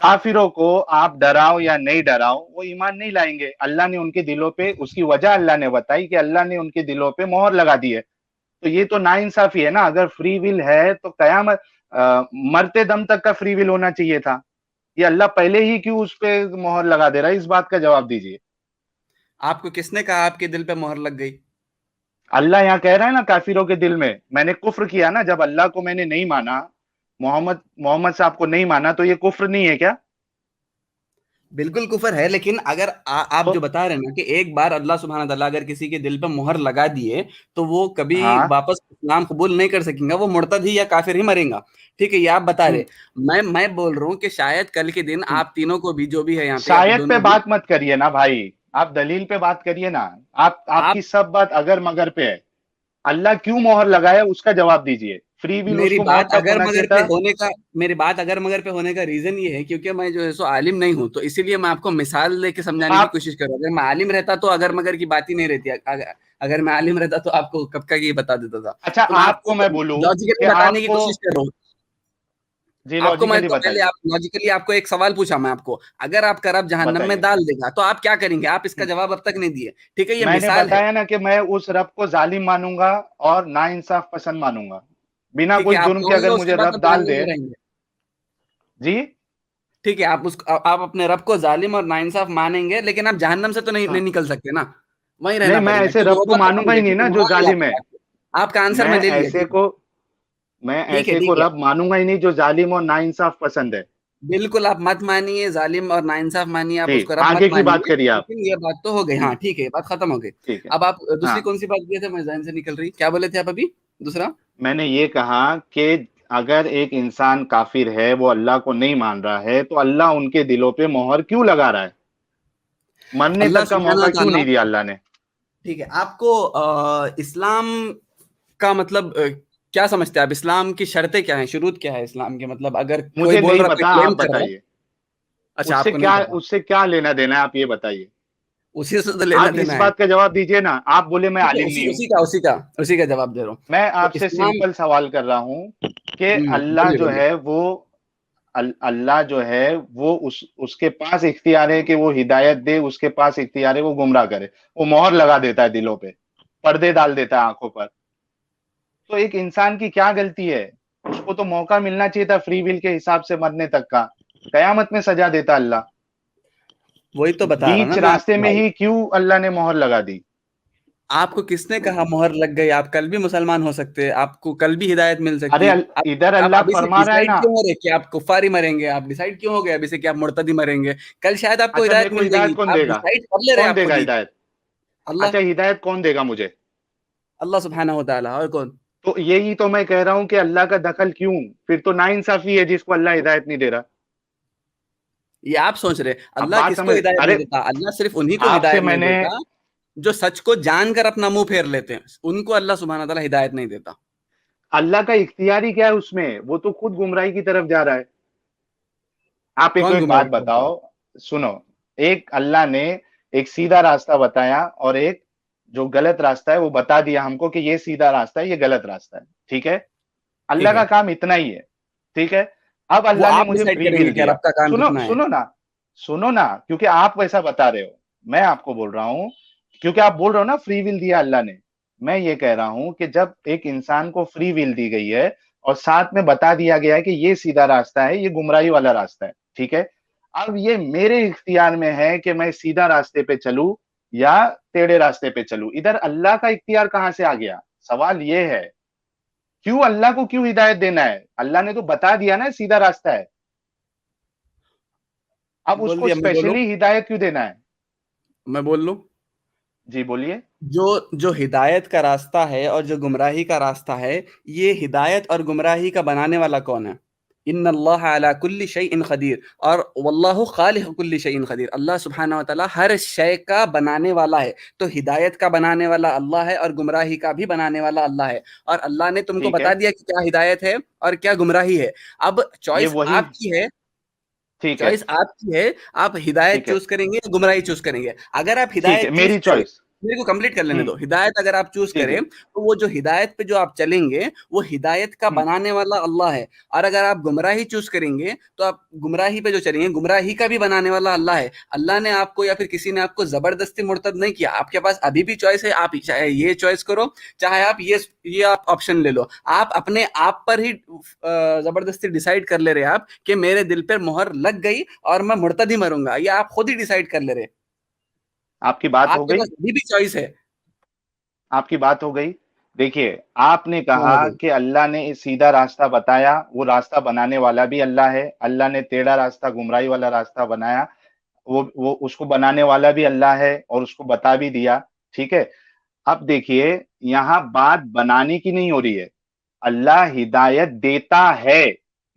کافروں کو آپ ڈراؤ یا نہیں ڈراؤ، وہ ایمان نہیں لائیں گے. اللہ نے ان کے دلوں پہ، اس کی وجہ اللہ نے بتائی کہ اللہ نے ان کے دلوں پہ مہر لگا دی ہے. تو یہ تو ناانصافی ہے نا. اگر فری ول ہے تو قیامت مرتے دم تک کا فری ول ہونا چاہیے تھا. یہ اللہ پہلے ہی کیوں اس پہ مہر لگا دے رہا ہے؟ اس بات کا جواب دیجیے. آپ کو کس نے کہا آپ کے دل پہ مہر لگ گئی؟ اللہ یہاں کہہ رہا ہے نا کافروں کے دل میں نے کفر کیا نا، جب اللہ کو میں نے نہیں مانا، محمد صاحب کو نہیں مانا، تو یہ کفر نہیں ہے کیا؟ بالکل کفر ہے، لیکن اگر آپ جو بتا رہے ہیں نا کہ ایک بار اللہ سبحانہ تعالیٰ اگر کسی کے دل پہ مہر لگا دیے تو وہ کبھی واپس اسلام قبول نہیں کر سکیں گا، وہ مرتد ہی یا کافر ہی مریں گا. ٹھیک ہے، یہ آپ بتا رہے. میں بول رہا ہوں کہ شاید کل کے دن آپ تینوں کو بھی، جو بھی ہے یہاں پہ، شاید پہ بات مت کریے نا بھائی، آپ دلیل پہ بات کریے نا. آپ کی سب بات اگر مگر پہ ہے. اللہ کیوں مہر لگایا اس کا جواب دیجیے. فری ول اس میری کو بات کب اگر ہونا مگر چاہیے پہ تھا؟ ہونے کا میری بات اگر مگر پہ ہونے کا ریزن یہ ہے کیونکہ میں جو ہے سو عالم نہیں ہوں، تو اسی لیے میں آپ کو مثال لے کے سمجھانے کی کوشش کر رہا ہوں. اگر میں عالم رہتا تو اگر مگر کی بات ہی نہیں رہتی. اگر میں عالم رہتا تو آپ کو کب کا یہ بتا دیتا تھا. اچھا تو میں آپ کو میں بولوں لاجیکلی بتانے کی کوشش کر رہا ہوں. جی آپ کو میں لاجیکلی تو پہلے بتائیے. لاجیکلی آپ کو ایک سوال پوچھا میں آپ کو، اگر آپ کا رب جہنم میں ڈال دے گا تو آپ کیا کریں گے؟ آپ اس کا جواب اب تک نہیں دیے. ٹھیک ہے، یہ میں نے مثال ہے. بتایا نا کہ میں اس رب کو ظالم مانوں گا اور ناانصاف پسند مانوں گا. بنا ٹھیک ہے، کوئی آپ جرم کے مان اگر لو، اس کے مجھے بعد رب آپ ڈال جہنم دے. میں رہیں گے. جی ٹھیک ہے، آپ اپنے رب کو ظالم اور ناانصاف مانیں گے، لیکن آپ جہنم سے تو نہیں نکل سکتے نا، وہیں رہنا نہیں، میں پڑے گا. ایسے رب کو مانوں گا ہی نہیں نا جو ظالم ہے. آپ کا آنسر میں لے لیا. میں ایسے کو رب مانوں گا ہی نہیں جو ظالم اور ناانصاف پسند ہے. بالکل آپ مت مانیے، ظالم اور ناانصاف مانیے، آپ اس کو رب مت آگے کی بات مانیے. کریے آپ. لیکن یہ بات تو ہو گئی. ہاں ٹھیک ہے، بات ختم ہو گئی. اب آپ دوسری کون سی بات کیے تھے؟ میں ذہن سے نکل رہی. کیا بولے تھے آپ ابھی دوسرا؟ میں نے یہ کہا کہ اگر ایک انسان کافر ہے، وہ اللہ کو نہیں مان رہا ہے، تو اللہ ان کے دلوں پہ مہر کیوں لگا رہا ہے؟ مرنے تک کا موقع کیوں نہیں دیا اللہ نے؟ ٹھیک ہے، آپ کو اسلام کا مطلب کیا سمجھتے ہیں آپ؟ اسلام کی شرطیں کیا ہیں، شروط کیا ہے اسلام کے؟ مطلب اگر کوئی مجھے بول نہیں رہا، پتا، کوئی آپ کلیم کر رہا ہے. بتائیے. اچھا، آپ کو نہیں پتا. اس سے کیا لینا دینا ہے، آپ یہ بتائیے. اسی سے تو لینا آپ اس دینا ہے. بات کا جواب دیجئے نا. آپ بولے میں عالم نہیں ہوں. اسی کا جواب دے رہا ہوں. میں تو آپ سے اسلام سمپل سوال کر رہا ہوں کہ اللہ جو ہے وہ اس کے پاس اختیار ہے کہ وہ ہدایت دے، اس کے پاس اختیار ہے وہ گمراہ کرے. وہ مہر لگا دیتا ہے دلوں پہ، پردے ڈال دیتا ہے آنکھوں پر. تو ایک انسان کی کیا غلطی ہے؟ اس کو تو موقع ملنا چاہیے تھا فری ول کے حساب سے مرنے تک کا. قیامت میں سزا دیتا اللہ. وہی تو بتا رہا نا بیچ میں آپ راستے کو. میں ہی کیوں اللہ نے مہر لگا دی؟ آپ کو کس نے کہا مہر لگ گئی؟ آپ کل بھی مسلمان ہو سکتے، آپ کو کل بھی ہدایت مل ارے سکتی. ادھر آپ اللہ ابھی سے فرما رہا ہے ڈیسائیڈ نا. کیوں ہو رہے کہ آپ کفاری مریں گے؟ آپ ڈیسائیڈ کیوں ہو گئے ابھی سے کہ آپ مرتدی مریں گے؟ کل شاید آپ کو اچھا میرے ہدایت کو مل جائے گی. ہدایت کون آپ دے گا؟ ڈیسائیڈ کر لے رہے ہیں کون آپ دے خود گا ہی. ہدایت؟ اللہ. اچھا ہدایت کون دے گا مجھے؟ اللہ سبحانہ و تعالیٰ. اور کون؟ تو یہی تو میں کہہ رہا ہوں کہ اللہ کا دخل کیوں؟ پھر تو ناانصافی ہے جس کو اللہ ہدایت نہیں دے رہا. یہ آپ سوچ رہے اب اللہ بات کس کو سمجھ. ہدایت ارے نہیں دیتا؟ اللہ صرف انہی کو آپ سے ہدایت میں نہیں نے دیتا جو سچ کو جان کر اپنا منہ پھیر لیتے ہیں، ان کو اللہ سبحانہ تعالیٰ ہدایت نہیں دیتا. اللہ کا اختیار ہی کیا ہے اس میں؟ وہ تو خود گمراہی کی طرف جا رہا ہے. آپ ایک کون بات گمراہ کرتا ہے؟ بتاؤ، سنو. ایک اللہ نے ایک سیدھا راستہ بتایا اور ایک جو غلط راستہ ہے وہ بتا دیا ہم کو کہ یہ سیدھا راستہ ہے، یہ غلط راستہ ہے. ٹھیک ہے، اللہ ٹھیک ہے، کا کام اتنا ہی ہے. ٹھیک ہے. اب وہ اللہ نے آپ مجھے ڈیسائیڈ فری کریں گے ول کہ دیا. رب کا کام کتنا ہے. سنو نا کیونکہ آپ ویسا بتا رہے ہو. میں آپ کو بول رہا ہوں کیونکہ آپ بول رہے ہو نا فری ول دیا اللہ نے. میں یہ کہہ رہا ہوں کہ جب ایک انسان کو فری ول دی گئی ہے اور ساتھ میں بتا دیا گیا ہے کہ یہ سیدھا راستہ ہے، یہ گمراہی والا راستہ ہے. ٹھیک ہے. اب یہ میرے اختیار میں ہے کہ میں سیدھا راستے پہ چلوں یا ٹیڑھے راستے پہ چلوں. ادھر اللہ کا اختیار کہاں سے آ گیا؟ سوال یہ ہے کیوں اللہ کو کیوں ہدایت دینا ہے؟ اللہ نے تو بتا دیا نا سیدھا راستہ ہے. اب اس کو اسپیشلی ہدایت کیوں دینا ہے؟ میں بول لوں؟ جی بولیے. جو ہدایت کا راستہ ہے اور جو گمراہی کا راستہ ہے، یہ ہدایت اور گمراہی کا بنانے والا کون ہے؟ ان اللہ علی کل شیء قدیر، اور واللہ خالق کل شیء قدیر، اللہ سبحانہ و تعالیٰ ہر شے کا بنانے والا ہے. تو ہدایت کا بنانے والا اللہ ہے اور گمراہی کا بھی بنانے والا اللہ ہے، اور اللہ نے تم کو بتا دیا کہ کیا ہدایت ہے اور کیا گمراہی ہے. اب چوائس آپ کی ہے، چوائس آپ کی ہے، آپ ہدایت چوز کریں گے یا گمراہی چوز کریں گے. اگر آپ ہدایت میری چوائس، میرے کو کمپلیٹ کر لینے دو. ہدایت اگر آپ چوز کریں تو وہ جو ہدایت پہ جو آپ چلیں گے وہ ہدایت کا بنانے والا اللہ ہے، اور اگر آپ گمراہی چوز کریں گے تو آپ گمراہی پہ جو چلیں گے گمراہی کا بھی بنانے والا اللہ ہے. اللہ نے آپ کو یا پھر کسی نے آپ کو زبردستی مرتد نہیں کیا. آپ کے پاس ابھی بھی چوائس ہے، آپ چاہے یہ چوائس کرو چاہے آپ یہ آپ آپشن لے لو. آپ اپنے آپ پر ہی زبردستی ڈیسائیڈ کر لے رہے آپ کہ میرے دل پر مہر لگ گئی اور میں مرتد ہی مروں گا، یہ آپ خود ہی ڈیسائیڈ کر لے رہے. آپ کی بات ہو گئی، ابھی بھی چوائس ہے. آپ کی بات ہو گئی. دیکھیے آپ نے کہا کہ اللہ نے سیدھا راستہ بتایا، وہ راستہ بنانے والا بھی اللہ ہے. اللہ نے ٹیڑھا راستہ گمراہی والا راستہ بنایا، وہ اس کو بنانے والا بھی اللہ ہے اور اس کو بتا بھی دیا. ٹھیک ہے. اب دیکھیے یہاں بات بنانے کی نہیں ہو رہی ہے، اللہ ہدایت دیتا ہے،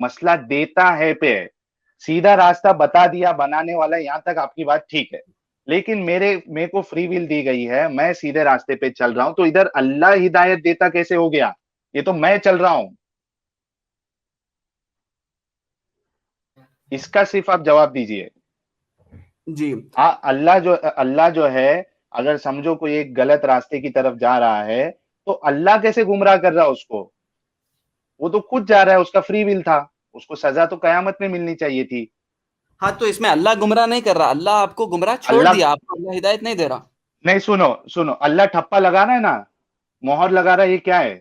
مسئلہ دیتا ہے پہ. سیدھا راستہ بتا دیا بنانے والا، یہاں تک آپ کی بات ٹھیک ہے. لیکن میرے کو فری ویل دی گئی ہے، میں سیدھے راستے پہ چل رہا ہوں، تو ادھر اللہ ہدایت دیتا کیسے ہو گیا؟ یہ تو میں چل رہا ہوں. اس کا صرف آپ جواب دیجئے. جی اللہ جو ہے اگر سمجھو کوئی ایک غلط راستے کی طرف جا رہا ہے تو اللہ کیسے گمراہ کر رہا اس کو؟ وہ تو خود جا رہا ہے، اس کا فری ویل تھا، اس کو سزا تو قیامت میں ملنی چاہیے تھی. ہاں تو اس میں اللہ گمراہ نہیں کر رہا، اللہ آپ کو گمراہ چھوڑ دیا، آپ کو اللہ ہدایت نہیں دے رہا. نہیں، سنو، اللہ ٹھپا لگا رہا ہے نا، مہر لگا رہا ہے، یہ کیا ہے؟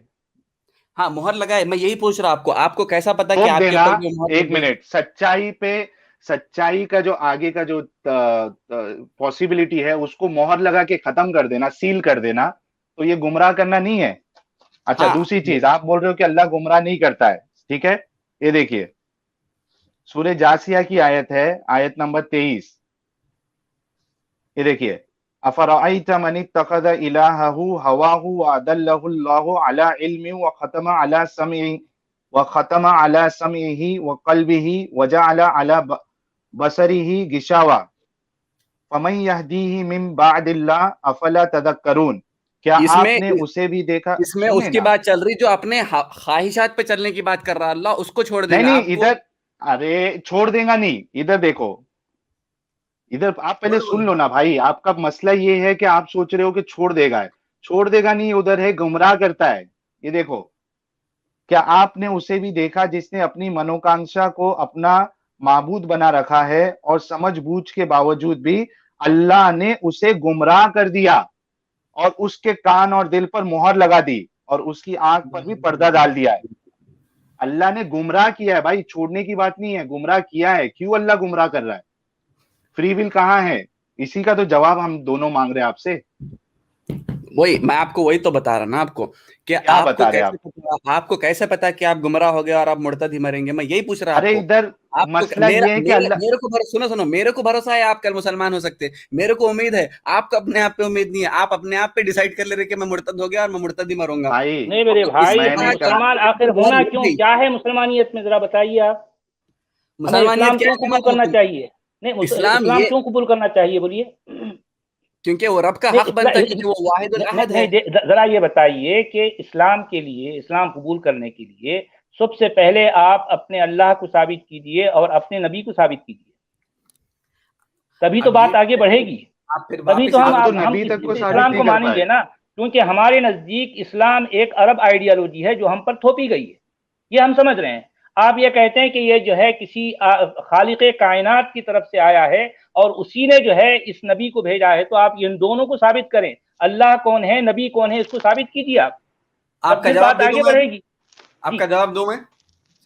ہاں مہر لگائے. میں یہی پوچھ رہا آپ کو کیسا پتا کہ آپ کے دینا. اوپر مہر؟ ایک منٹ. سچائی کا جو آگے کا جو پاسبلٹی ہے اس کو مہر لگا کے ختم کر دینا، سیل کر دینا، تو یہ گمراہ کرنا نہیں ہے. اچھا دوسری چیز آپ بول رہے ہو کہ اللہ گمراہ نہیں کرتا ہے. ٹھیک ہے. یہ دیکھیے سورہ جاسیہ کی آیت ہے، آیت نمبر 23. یہ دیکھیے افرأیت من اتخذ الہہ ہواہ واضلہ اللہ علی علم وختم علی سمعہ وقلبہ وجعل علی بصرہ غشاوہ فمن یہدیہ من بعد اللہ افلا تذکرون. کیا آپ نے اسے بھی دیکھا؟ اس میں اس کی بات چل رہی جو اپنے خواہشات پہ چلنے کی بات کر رہا اللہ، اس کو چھوڑ دے گا. نہیں ادھر، ارے چھوڑ دے گا نہیں، ادھر دیکھو، ادھر آپ پہلے سن لو نا بھائی. آپ کا مسئلہ یہ ہے کہ آپ سوچ رہے ہو کہ چھوڑ دے گا، چھوڑ دے گا نہیں، ادھر ہے گمراہ کرتا ہے. یہ دیکھو کیا آپ نے اسے بھی دیکھا جس نے اپنی منوکانشا کو اپنا معبود بنا رکھا ہے اور سمجھ بوجھ کے باوجود بھی اللہ نے اسے گمراہ کر دیا اور اس کے کان اور دل پر مہر لگا دی اور اس کی آنکھ پر بھی پردہ ڈال دیا ہے. اللہ نے گمراہ کیا ہے بھائی، چھوڑنے کی بات نہیں ہے، گمراہ کیا ہے. کیوں اللہ گمراہ کر رہا ہے؟ فری ول کہاں ہے؟ اسی کا تو جواب ہم دونوں مانگ رہے ہیں آپ سے. وہی میں آپ کو وہی تو بتا رہا نا آپ کو کہ آپ کو کیسے پتا کہ آپ گمراہ ہو گئے اور آپ مرتد ہی مریں گے. میں یہی پوچھ رہا ہوں. ارے ادھر مسئلہ یہ ہے کہ میرے کو سنو میرے کو بھروسہ ہے آپ کل مسلمان ہو سکتے، میرے کو امید ہے. آپ کو اپنے آپ پہ امید نہیں ہے، آپ اپنے آپ پہ ڈیسائیڈ کر لے رہے کہ میں مرتد ہو گیا اور میں مرتد ہی مروں گا. نہیں میرے بھائی، مسلمان آخر ہونا کیوں کیا ہے مسلمانیت میں؟ ذرا بتائیے آپ. مسلمانیت کیوں قبول کرنا چاہیے؟ نہیں اسلام کیوں قبول کرنا چاہیے بولیے؟ کیونکہ وہ رب کا حق بنتا ہے، کیونکہ وہ واحد الاحد ہے. ذرا یہ بتائیے کہ اسلام کے لیے، اسلام قبول کرنے کے لیے سب سے پہلے آپ اپنے اللہ کو ثابت کیجئے اور اپنے نبی کو ثابت کیجئے، تبھی تو بات آگے بڑھے گی، تبھی تو ہم اسلام کو مانیں گے نا. کیونکہ ہمارے نزدیک اسلام ایک عرب آئیڈیالوجی ہے جو ہم پر تھوپی گئی ہے، یہ ہم سمجھ رہے ہیں. آپ یہ کہتے ہیں کہ یہ جو ہے کسی خالق کائنات کی طرف سے آیا ہے اور اسی نے جو ہے اس نبی کو بھیجا ہے، تو آپ ان دونوں کو ثابت کریں، اللہ کون ہے، نبی کون ہے، اس کو ثابت کیجیے. آپ کا جواب آگے بڑھے گی. آپ کا جواب دوں میں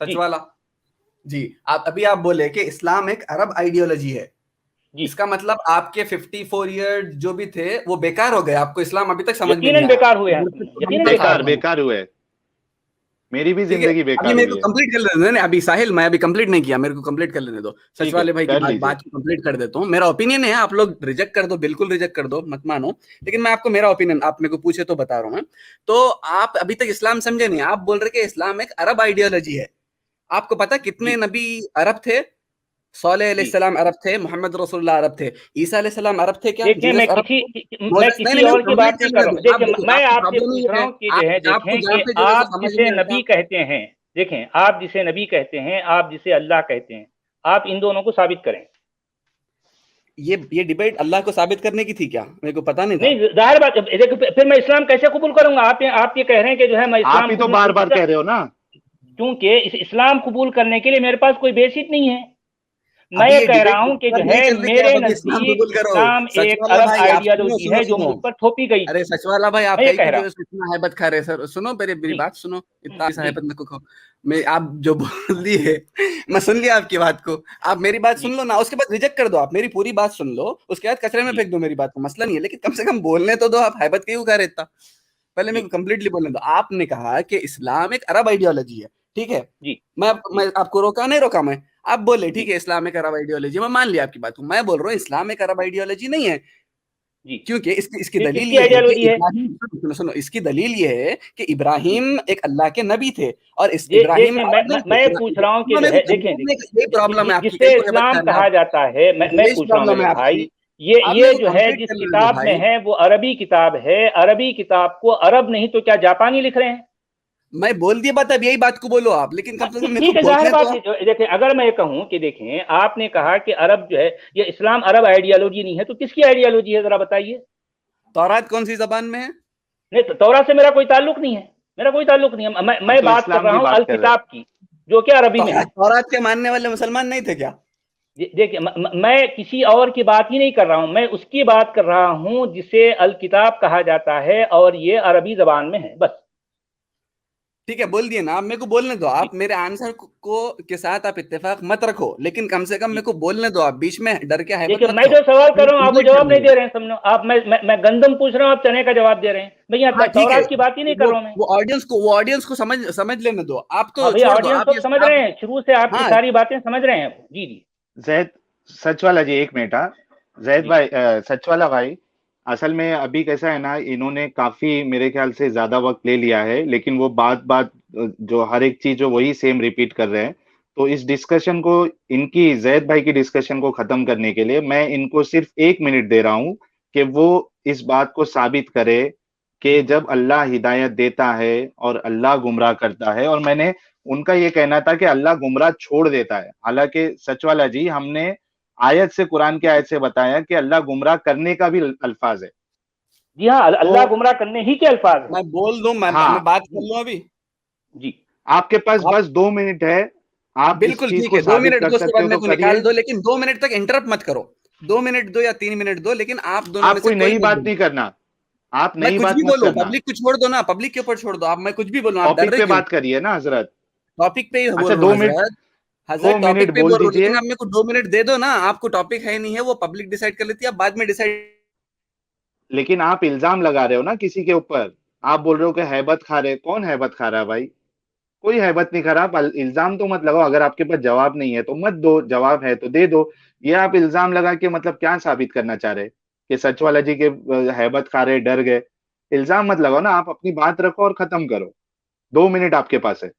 سچ والا. جی آپ ابھی آپ بولے کہ اسلام ایک عرب آئیڈیالوجی ہے، اس کا مطلب آپ کے 54 ایئر جو بھی تھے وہ بیکار ہو گئے، آپ کو اسلام ابھی تک سمجھ میں نہیں آیا؟ بیکار ہوئے ہیں، بیکار ہوئے، میری بھی ٹھیک ہے، زندگی بیکار ابھی میرے ہوئی کو ہے۔ کمپلیٹ کر لینے دو، ابھی ساحل میں ابھی کمپلیٹ نہیں کیا، میرے کو کمپلیٹ کر لینے دو، سچ والے بھائی کی بات کمپلیٹ کر دیتا ہوں۔ میرا اوپینین ہے، آپ لوگ ریجیکٹ کر دو، بالکل ریجیکٹ کر دو، مت مانو، لیکن میں آپ کو میرا اوپینین، آپ میرے کو پوچھے تو بتا رہا ہوں۔ تو آپ ابھی تک اسلام سمجھے نہیں، آپ بول رہے کہ اسلام ایک عرب آئیڈیالوجی ہے۔ آپ کو پتا کتنے نبی عرب تھے؟ صالح علیہ السلام عرب تھے، محمد رسول اللہ عرب تھے، عیسیٰ علیہ السلام عرب تھے کیا؟ دیکھیں میں کسی اور کی بات نہیں کر رہا ہوں، دیکھیں میں آپ سے پوچھ رہا ہوں کہ جو ہے دیکھیں کہ آپ جسے نبی کہتے ہیں، دیکھیں آپ جسے نبی کہتے ہیں، آپ جسے اللہ کہتے ہیں، آپ ان دونوں کو ثابت کریں۔ یہ ڈیبیٹ اللہ کو ثابت کرنے کی تھی کیا؟ میرے کو پتا نہیں تھا۔ نہیں ظاہر بات، پھر میں اسلام کیسے قبول کروں گا؟ آپ یہ کہہ رہے ہیں کہ جو ہے میں اسلام، آپ ہی تو بار بار کہہ رہے ہو نا، کیونکہ اسلام قبول کرنے کے لیے میرے پاس کوئی بیسک نہیں ہے۔ میں یہ کہہ رہا ہوں کہ جو ہے میرے نزدیک اسلام ایک عرب آئیڈیالوجی ہے جو مجھ پر تھوپی گئی۔ ارے سچ والا بھائی، آپ اتنا ہیبت کھا رہے سر، سنو میری بات سنو، اتنا ہیبت نہ کھو، میں آپ جو بول دی ہے میں سن لیا آپ کی بات کو، آپ میری بات سن لو نا، اس کے بعد ریجیکٹ کر دو، آپ میری پوری بات سن لو، اس کے بعد کچرے میں پھینک دو میری بات کو، مسئلہ نہیں ہے، لیکن کم سے کم بولنے تو دو، آپ ہیبت کیوں کھا رہے اتنا؟ پہلے میں کمپلیٹلی بولنے دو۔ آپ نے کہا کہ اسلام ایک عرب آئیڈیالوجی ہے، ٹھیک ہے، میں آپ کو روکا نہیں، روکا میں، آپ بولے ٹھیک ہے اسلام ایک عرب آئیڈیالوجی، میں مان لیا آپ کی بات کو۔ میں بول رہا ہوں اسلام ایک عرب آئیڈیالوجی نہیں ہے، کیونکہ اس کی دلیل یہ ہے کہ ابراہیم، سنو اس کی دلیل یہ ہے کہ ابراہیم ایک اللہ کے نبی تھے، اور اس ابراہیم میں پوچھ رہا ہوں کہ دیکھیں یہ پرابلم ہے آپ کی، جسے اسلام کہا جاتا ہے، میں پوچھ رہا ہوں میرے بھائی، یہ جو ہے جس کتاب میں ہے وہ عربی کتاب ہے، عربی کتاب کو عرب نہیں تو کیا جاپانی لکھ رہے ہیں؟ میں بول دیا بات، اب یہی بات کو بولو آپ، لیکن کم سے کم ٹھیک ہے، ظاہر بات، دیکھیں اگر میں یہ کہوں کہ دیکھیں آپ نے کہا کہ عرب جو ہے یہ اسلام عرب آئیڈیالوجی نہیں ہے، تو کس کی آئیڈیالوجی ہے ذرا بتائیے؟ تورات کون سی زبان میں ہے؟ نہیں، تورات سے میرا کوئی تعلق نہیں ہے، میرا کوئی تعلق نہیں ہے، میں بات کر رہا ہوں الکتاب کی جو کہ عربی میں ہے۔ تورات کے ماننے والے مسلمان نہیں تھے کیا؟ دیکھیں میں کسی اور کی بات ہی نہیں کر رہا ہوں، میں اس کی بات کر رہا ہوں جسے الکتاب کہا جاتا ہے، اور یہ عربی زبان میں ہے، بس۔ ٹھیک ہے، بول دیے نا، آپ میرے کو بولنے دو، آپ میرے آنسر کو کے ساتھ آپ اتفاق مت رکھو، لیکن کم سے کم میرے کو بولنے دو، آپ بیچ میں ڈر کے دیکھیں میں جو سوال کر رہا ہوں آپ وہ جواب نہیں دے رہے ہیں، سمجھو آپ، میں گندم پوچھ رہا ہوں آپ چنے کا جواب دے رہے ہیں، میں یہاں تورات کی بات ہی نہیں کر رہا ہوں میں۔ وہ آڈینس کو سمجھ لینے دو، آپ تو آڈینس کو سمجھ رہے ہیں، شروع سے آپ کی ساری باتیں سمجھ رہے ہیں۔ جی جی زید سچ والا جی، ایک منٹ، زید بھائی، سچ والا بھائی، اصل میں ابھی کیسا ہے نا، انہوں نے کافی میرے خیال سے زیادہ وقت لے لیا ہے، لیکن وہ بات جو ہر ایک چیز جو وہی سیم ریپیٹ کر رہے ہیں، تو اس ڈسکشن کو، ان کی زید بھائی کی ڈسکشن کو ختم کرنے کے لیے میں ان کو صرف 1 منٹ دے رہا ہوں کہ وہ اس بات کو ثابت کرے کہ جب اللہ ہدایت دیتا ہے اور اللہ گمراہ کرتا ہے، اور میں نے ان کا یہ کہنا تھا کہ اللہ گمراہ چھوڑ دیتا ہے، حالانکہ سچ والا جی ہم نے آیت سے، قرآن کی آیت سے بتایا کہ اللہ گمراہ کرنے کا بھی الفاظ ہے۔ جی ہاں، اللہ گمراہ کرنے ہی کے الفاظ ہیں۔ میں بول دوں، میں بات کر لوں ابھی؟ جی آپ کے پاس بس 2 منٹ ہے، آپ بالکل ٹھیک ہے، 2 منٹ دو، اس کے بعد میں کو نکال دو، لیکن 2 منٹ تک انٹرپٹ مت کرو، 2 منٹ دو یا 3 منٹ دو، لیکن آپ دونوں میں سے کوئی نئی بات نہیں کرنا، آپ میں نئی کچھ بات بھی مت بولوں، کرنا، پبلک کو چھوڑ دو نا، پبلک کے اوپر چھوڑ دو، آپ میں کچھ بھی بولوں، آپ ڈر ٹاپک رہے پہ کیوں؟ بات کریے نا حضرت، ٹاپک پہ ہی بول اچھا رہا 2 ہوں منٹ، حضرت ٹاپک پہ بول رہا ہوں، لیکن آپ میرے کو 2 منٹ دے دو نا، آپ کو ٹاپک ہے نہیں ہے، وہ پبلک ڈیسائیڈ کر لیتی ہے، آپ بعد میں ڈیسائیڈ۔ لیکن آپ الزام لگا رہے ہو نا کسی کے اوپر، آپ بول رہے ہو کہ ہیبت کھا رہے، کون ہیبت کھا رہا ہے بھائی؟ کوئی ہیبت نہیں کھا رہا، آپ الزام تو مت لگاؤ، اگر آپ کے پاس جواب نہیں ہے تو مت دو، جواب ہے تو دے دو، یہ آپ الزام لگا کے مطلب کیا ثابت کرنا چاہ رہے کہ سچ والا جی کے ہیبت کھا رہے، ڈر گئے؟ الزام مت لگاؤ نا، آپ اپنی بات رکھو اور ختم کرو، 2 منٹ آپ کے پاس ہے۔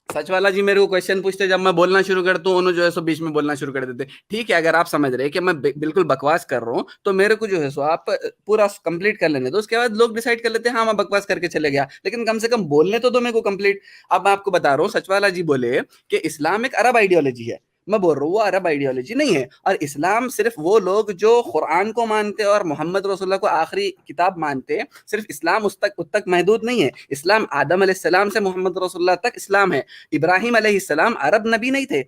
سچ والا جی میرے کو کوشچن پوچھتے، جب میں بولنا شروع کرتا ہوں انہوں جو ہے سو بیچ میں بولنا شروع کر دیتے، ٹھیک ہے، اگر آپ سمجھ رہے کہ میں بالکل بکواس کر رہا ہوں تو میرے کو جو ہے سو آپ پورا کمپلیٹ کر لینے دو، اس کے بعد لوگ ڈیسائیڈ کر لیتے ہیں ہاں میں بکواس کر کے چلے گیا، لیکن کم سے کم بولنے تو دو میرے کو کمپلیٹ۔ اب میں آپ کو بتا رہا ہوں، سچ والا جی بولے کہ اسلام ایک عرب آئیڈیالوجی ہے، میں بول رہا ہوں وہ عرب آئیڈیالوجی نہیں ہے، اور اسلام صرف وہ لوگ جو قرآن کو مانتے اور محمد رسول اللہ کو آخری کتاب مانتے، صرف اسلام اس تک محدود نہیں ہے، اسلام آدم علیہ السلام سے محمد رسول اللہ تک اسلام ہے۔ ابراہیم علیہ السلام عرب نبی نہیں تھے،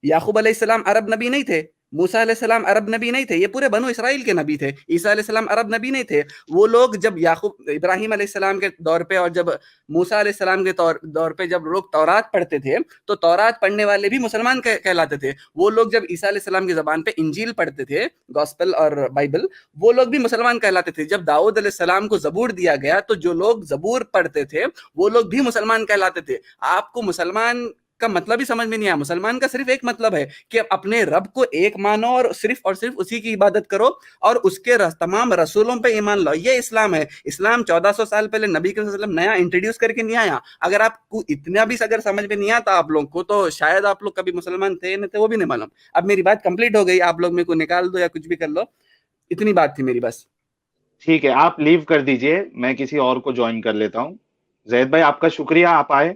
یعقوب علیہ السلام عرب نبی نہیں تھے، موسیٰ علیہ السلام عرب نبی نہیں تھے، یہ پورے بنو اسرائیل کے نبی تھے. عیسیٰ علیہ السلام عرب نبی نہیں تھے. وہ لوگ جب یعقوب ابراہیم علیہ السلام کے دور پہ اور جب موسیٰ علیہ السلام کے دور پہ جب لوگ تورات پڑھتے تھے تو تورات پڑھنے والے بھی مسلمان کہلاتے تھے. وہ لوگ جب عیسیٰ علیہ السلام کی زبان پہ انجیل پڑھتے تھے، گاسپل اور بائبل، وہ لوگ بھی مسلمان کہلاتے تھے. جب داؤد علیہ السلام کو زبور دیا گیا تو جو لوگ زبور پڑھتے تھے وہ لوگ بھی مسلمان کہلاتے تھے. آپ کو مسلمان کا مطلب ہی سمجھ میں نہیں آیا. مسلمان کا صرف ایک مطلب ہے کہ اپنے رب کو ایک مانو اور صرف اسی کی عبادت کرو اور اس کے تمام رسولوں پہ ایمان لاؤ. یہ اسلام ہے. اسلام 1400 سال پہلے نبی کے وسلم نیا انٹروڈیوس کر کے نہیں آیا. اگر آپ کو اتنا بھی اگر سمجھ میں نہیں آتا آپ لوگ کو تو شاید آپ لوگ کبھی مسلمان تھے نہیں تھے وہ بھی نہیں معلوم. اب میری بات کمپلیٹ ہو گئی، آپ لوگ میرے کو نکال دو یا کچھ بھی کر لو. اتنی بات تھی میری بس. ٹھیک ہے، آپ لیو کر دیجئے، میں کسی اور کو جوائن کر لیتا ہوں. زید بھائی آپ کا شکریہ، آپ آئے.